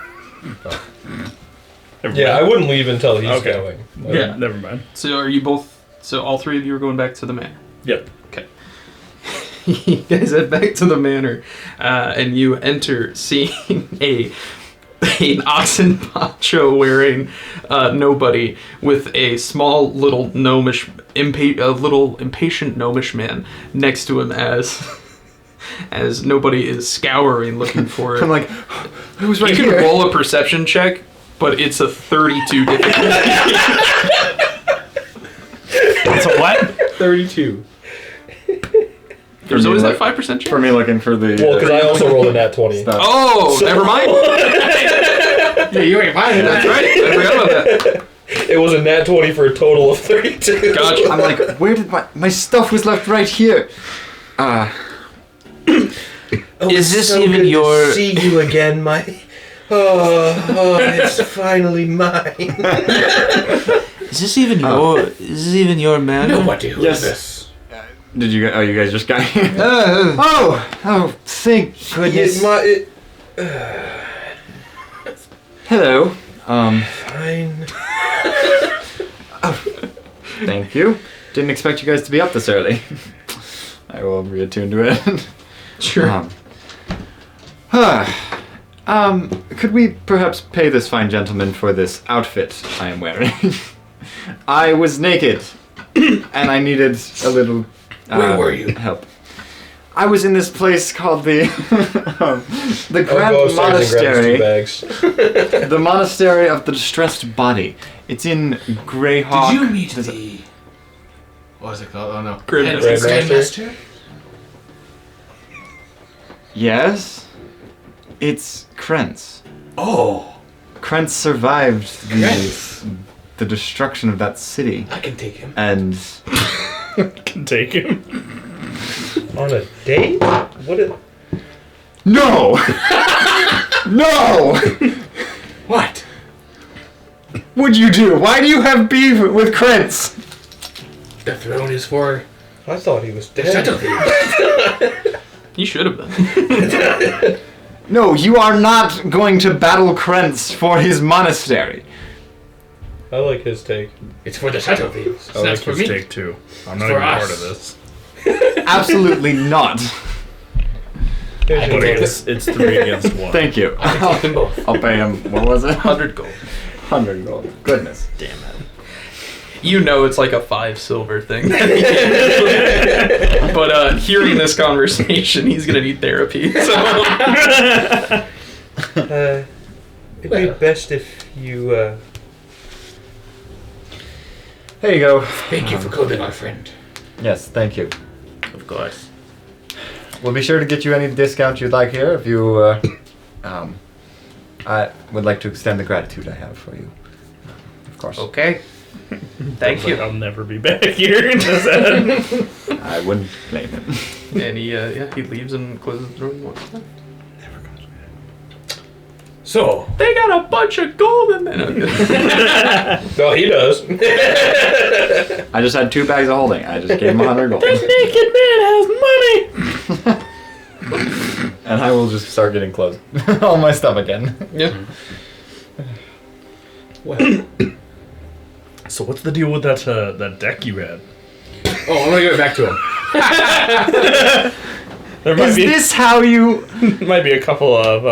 Never Yeah, I mind. wouldn't leave until he's Okay. going. Yeah. Never mind. So are you both? So all three of you are going back to the manor. Yep. Okay. You guys head back to the manor, and you enter seeing an oxen poncho wearing nobody with a small little impatient gnomish man next to him as nobody is scouring looking for it. I'm like, who's right You here? can roll a perception check, but it's a 32 difficulty. It's a what? 32. There's me, always like, that 5% chance. For me looking for the... Well, because I also rolled a nat 20. stuff. Oh, never mind. Yeah, you ain't buying That's right. I forgot about that. It was a nat 20 for a total of 32. Gotcha. I'm like, where did my stuff was left right here? Is this so even good your- to see you again, my... Oh, it's finally mine. Is this even your manor? Nobody who Yes. is this. Did you... Oh, you guys just got here? Uh, Oh, thank goodness. Hello. Fine. Thank you. Didn't expect you guys to be up this early. I will reattune to it. Sure. Could we perhaps pay this fine gentleman for this outfit I am wearing? I was naked, and I needed a little Where were you? help. I was in this place called the the I'll Grand go upstairs and grab Monastery, his 2 bags. the Monastery of the Distressed Body. It's in Greyhawk. Did you meet There's a- the... What was it called? Oh no. Grandmaster. Grandmaster? Yes, it's Krentz. Oh, Krentz survived the destruction of that city, I can take him. and Can take him. On a date? What a... no, no. What? What'd you do? Why do you have beef with Krentz? The throne is for I thought he was the dead. shuttle thief. You should have been. No, you are not going to battle Krentz for his monastery. I like his take. It's for the shuttle thieves. It's I not like for his me. take too. I'm not For even us. part of this. Absolutely not. Here's I your believe money. It's 3 against 1. Thank you. I can take them both. I'll pay him. What was it? 100 gold. 100 gold. Goodness. Damn it. You know it's like a 5 silver thing. But hearing this conversation, he's gonna need therapy. So. It'd be best if you, There you go. Thank you for clothing our friend. Yes, thank you. Of course. We'll be sure to get you any discount you'd like here if you, I would like to extend the gratitude I have for you. Of course. Okay. Thank Like, you. I'll never be back here. I wouldn't blame him. And he leaves and closes the door and walks out. So, They got a bunch of gold in there. No, he does. I just had 2 bags of holding. I just gave him 100 gold. Naked man has money. And I will just start getting clothes. All my stuff again. Yeah. well. So what's the deal with that deck you had? Oh, I'm gonna give it back to him. There might Is be this how you... might be a couple of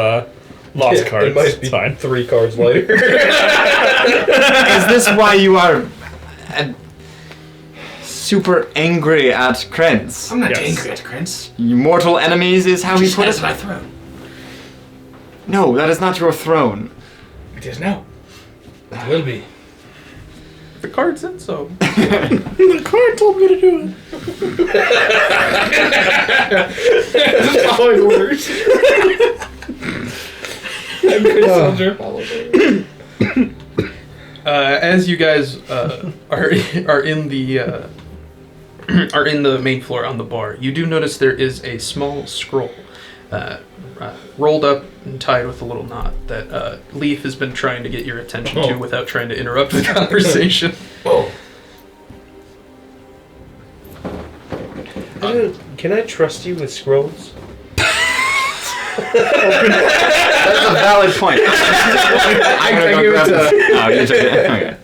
lost cards. It might be It's fine. 3 cards later. Is this why you are super angry at Krentz? I'm not Yes. angry at Krentz. Your mortal enemies is how he Just put has it? my throne. No, that is not your throne. It is now. It will be. The card said so. The card told me to do it. Following orders. I'm good soldier. As you guys are in the are in the main floor on the bar, you do notice there is a small scroll rolled up and tied with a little knot that Leaf has been trying to get your attention to without trying to interrupt the conversation. Oh. Can I trust you with scrolls? That's a valid point. I'm gonna go grab this. Oh, you took it. Okay.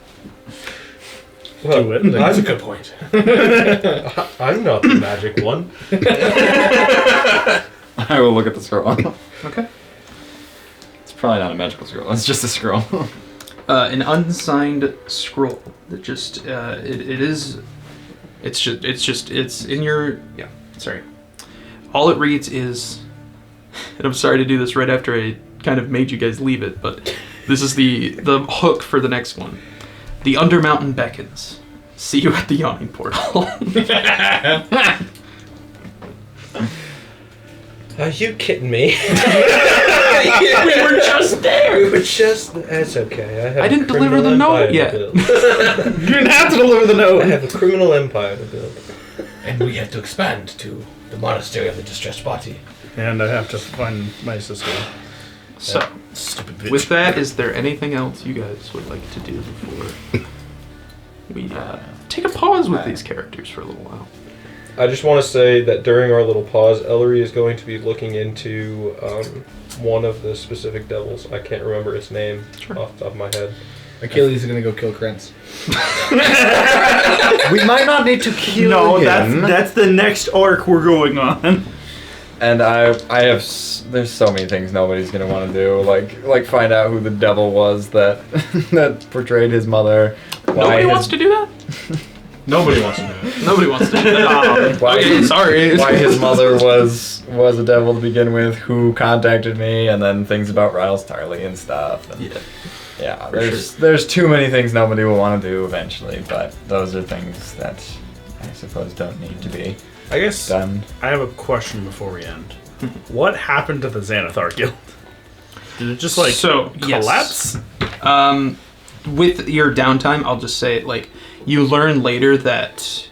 Well, Do it. That's a good point. I'm not the magic one. I will look at the scroll. Okay. It's probably not a magical scroll. It's just a scroll. An unsigned scroll that just it's in your sorry. All it reads is, and I'm sorry to do this right after I kind of made you guys leave it, but this is the hook for the next one. The Undermountain beckons. See you at the yawning portal. Are you kidding me? We were just there. We were just. That's okay. I didn't deliver the note yet. You didn't have to deliver the I note. have a criminal empire to build. And we have to expand to the monastery of the distressed body. And I have to find my sister. So, Stupid bitch. with that, is there anything else you guys would like to do before we take a pause with these characters for a little while? I just want to say that during our little pause, Ellery is going to be looking into one of the specific devils. I can't remember its name off the top of my head. Achilles is gonna go kill Krentz. We might not need to kill him. that's the next arc we're going on. And I have there's so many things nobody's gonna want to do, like find out who the devil was that that portrayed his mother. Nobody wants to do that? Nobody wants to do it. Nobody wants to do that. Why, Okay, sorry. why his mother was a devil to begin with, who contacted me, and then things about Riles Tarley and stuff. And yeah, there's too many things nobody will want to do eventually, but those are things that I suppose don't need to be I guess done. I have a question before we end. What happened to the Xanathar Guild? Did it just collapse? Yes. With your downtime, I'll just say, you learn later that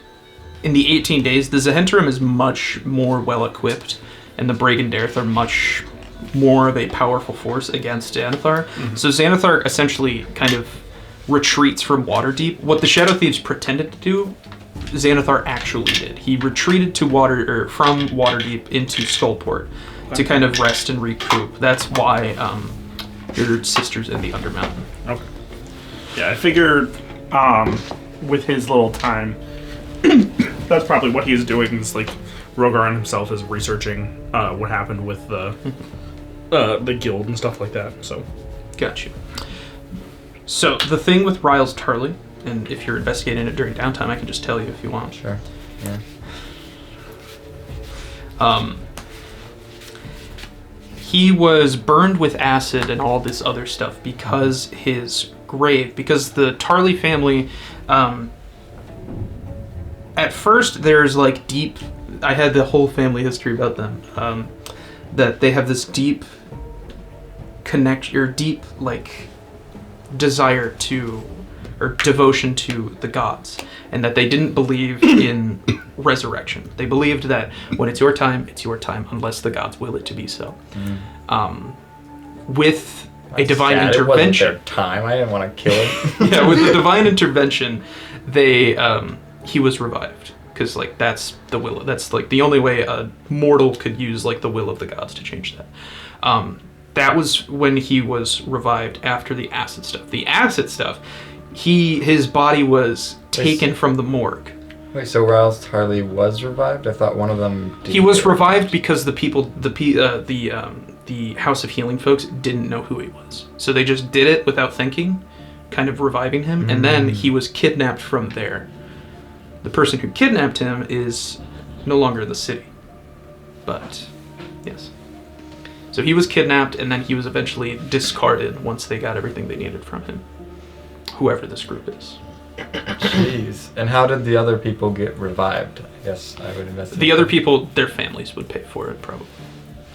in the 18 days, the Zahentrum is much more well-equipped, and the Bragendarth are much more of a powerful force against Xanathar. Mm-hmm. So Xanathar essentially kind of retreats from Waterdeep. What the Shadow Thieves pretended to do, Xanathar actually did. He retreated to from Waterdeep into Skullport to kind of rest and recoup. That's why your sister's in the Undermountain. Okay. Yeah, I figured with his little time, that's probably what he's doing. Is Rogaran himself is researching what happened with the guild and stuff like that. So, got you. So the thing with Riles Tarley, and if you're investigating it during downtime, I can just tell you if you want. Sure. Yeah. He was burned with acid and all this other stuff because because the Tarley family, at first there's deep, I had the whole family history about them, that they have this deep desire to, or devotion to the gods, and that they didn't believe in resurrection. They believed that when it's your time, unless the gods will it to be so. With a divine intervention. It wasn't their time. I didn't want to kill him. Yeah, with the divine intervention, he was revived, because that's the will. That's the only way a mortal could use the will of the gods to change that. That was when he was revived after the acid stuff. The acid stuff, his body was taken from the morgue. Wait, so Riles Tarley was revived? I thought one of them. He was revived because the House of Healing folks didn't know who he was, so they just did it without thinking, kind of reviving him, and then he was kidnapped from there. The person who kidnapped him is no longer in the city. But, yes. So he was kidnapped, and then he was eventually discarded once they got everything they needed from him. Whoever this group is. Jeez. And how did the other people get revived? I guess I would investigate. The other people, their families would pay for it, probably.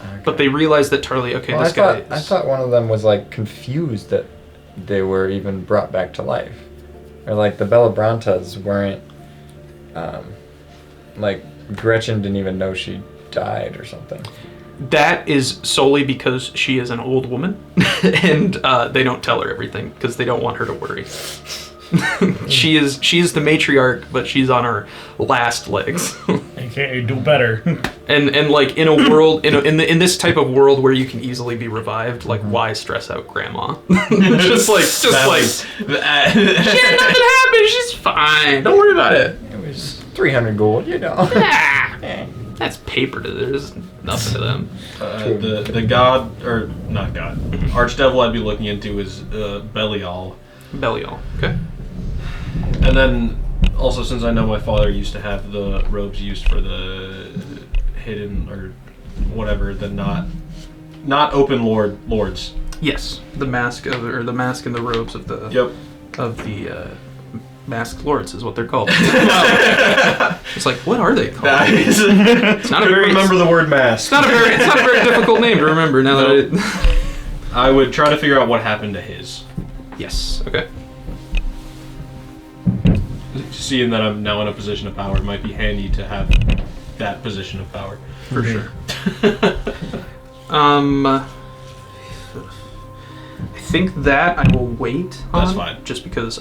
Okay. But they realized that Tarly, Well, I thought one of them was like confused that they were even brought back to life. Or like the Bellabrantas weren't, like Gretchen didn't even know she died or something. That is solely because she is an old woman, and they don't tell her everything because they don't want her to worry. she is the matriarch, but she's on her last legs. AKA do better. and like in a world in this type of world where you can easily be revived, like why stress out grandma? just like she had nothing happen. She's fine. Don't worry about it. It was 300 gold, you know. That's paper to there's nothing to them. The god, or not god, archdevil I'd be looking into is Belial. Belial, okay. And then also, since I know my father used to have the robes used for the hidden or whatever, the not open lords. Yes, the mask and the robes of the masked lords is what they're called. Wow. It's like, what are they called? It's not a very remember the word mask. It's not a very difficult name to remember now that I would try to figure out what happened to his. Yes. Okay. Seeing that I'm now in a position of power, it might be handy to have that position of power. For sure. I think that I will wait on. That's fine. Just because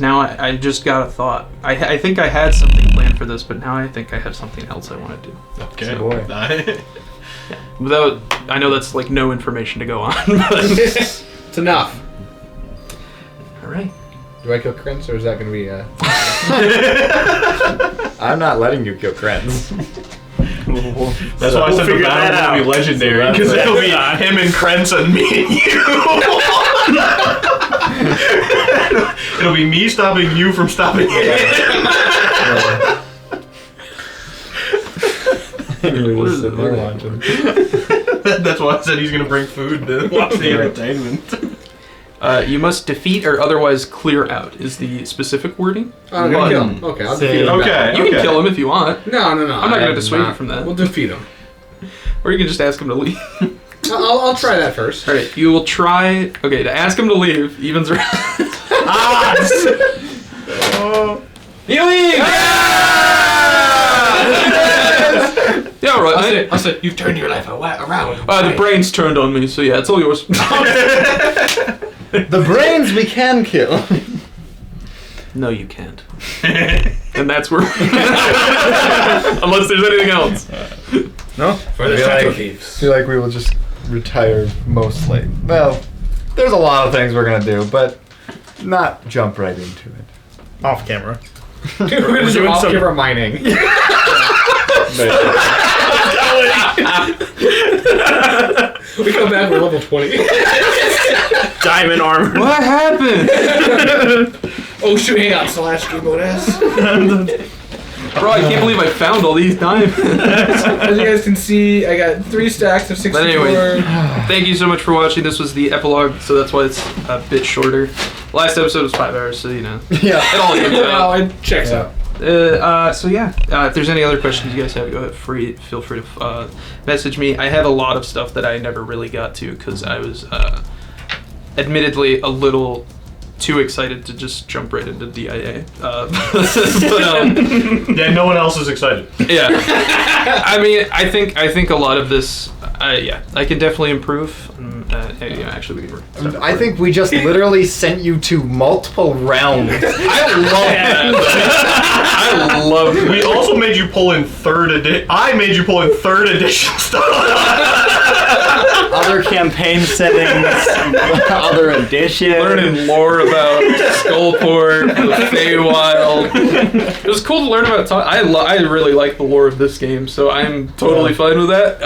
now I just got a thought. I think I had something planned for this, but now I think I have something else I want to do. Okay. So, Boy. Without, I know that's like no information to go on, but it's enough. All right. Do I kill Krentz, or is that going to be I'm not letting you kill Krentz. That's why I said the battle will be legendary, because it'll be him and Krentz and me and you. It'll be me stopping you from stopping him. That's why I said he's going to bring food to watch the entertainment. You must defeat or otherwise clear out is the specific wording. I'm going to kill him. Okay, I'll defeat him. Okay. You can kill him if you want. No. I'm not going to dissuade you from that. We'll defeat him. Or you can just ask him to leave. I'll try that first. All right, you will try. Okay, to ask him to leave, evens around. He leaves. Yeah, all right. I'll say you've turned your life around. The brain's turned on me, so yeah, it's all yours. The brains we can kill. No, you can't. And that's where. Unless there's anything else. No? For the shadow thieves. I feel like we will just retire mostly. Well, there's a lot of things we're going to do, but not jump right into it. Off camera. We're going to do off-camera mining. We come back, we're level 20. Diamond armor. What happened? Oh shoot, hang on, slash game mode S. Bro, I can't believe I found all these diamonds. As you guys can see, I got 3 stacks of 64. But anyway, thank you so much for watching. This was the epilogue, so that's why it's a bit shorter. Last episode was 5 hours, so you know. Yeah. It all evens out. It checks out. So yeah, if there's any other questions you guys have, go ahead, feel free to message me. I have a lot of stuff that I never really got to because I was admittedly a little too excited to just jump right into DIA. Yeah, no one else is excited. Yeah. I mean, I think a lot of this, I can definitely improve. Actually, we can. I think we just literally sent you to multiple realms. I love that. I love that. We also made you pull in third edition. I made you pull in third edition stuff. Other campaign settings, other editions. Learning lore about Skullport, the Feywild. It was cool to learn about. I really like the lore of this game, so I'm totally fine with that.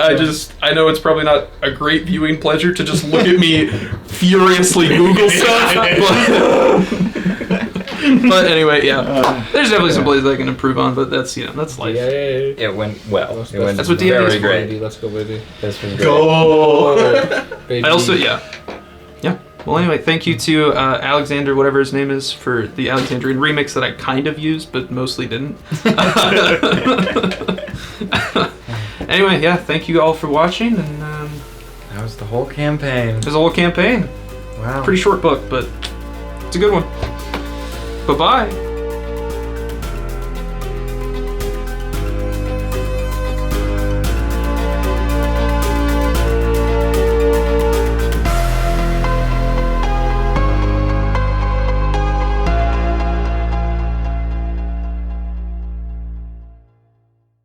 I know it's probably not a great viewing pleasure to just look at me furiously Google stuff. But anyway, yeah. There's definitely some places I can improve on, but that's that's life. Yay. It went well. It went That's what D&D is very for. great. Let's go, baby. That's been great. Go. Baby. I also yeah. Well, anyway, thank you to Alexander, whatever his name is, for the Alexandrian remix that I kind of used, but mostly didn't. Anyway, yeah, thank you all for watching, and That was the whole campaign. there's a whole campaign. Wow. Pretty short book, but it's a good one. Bye-bye.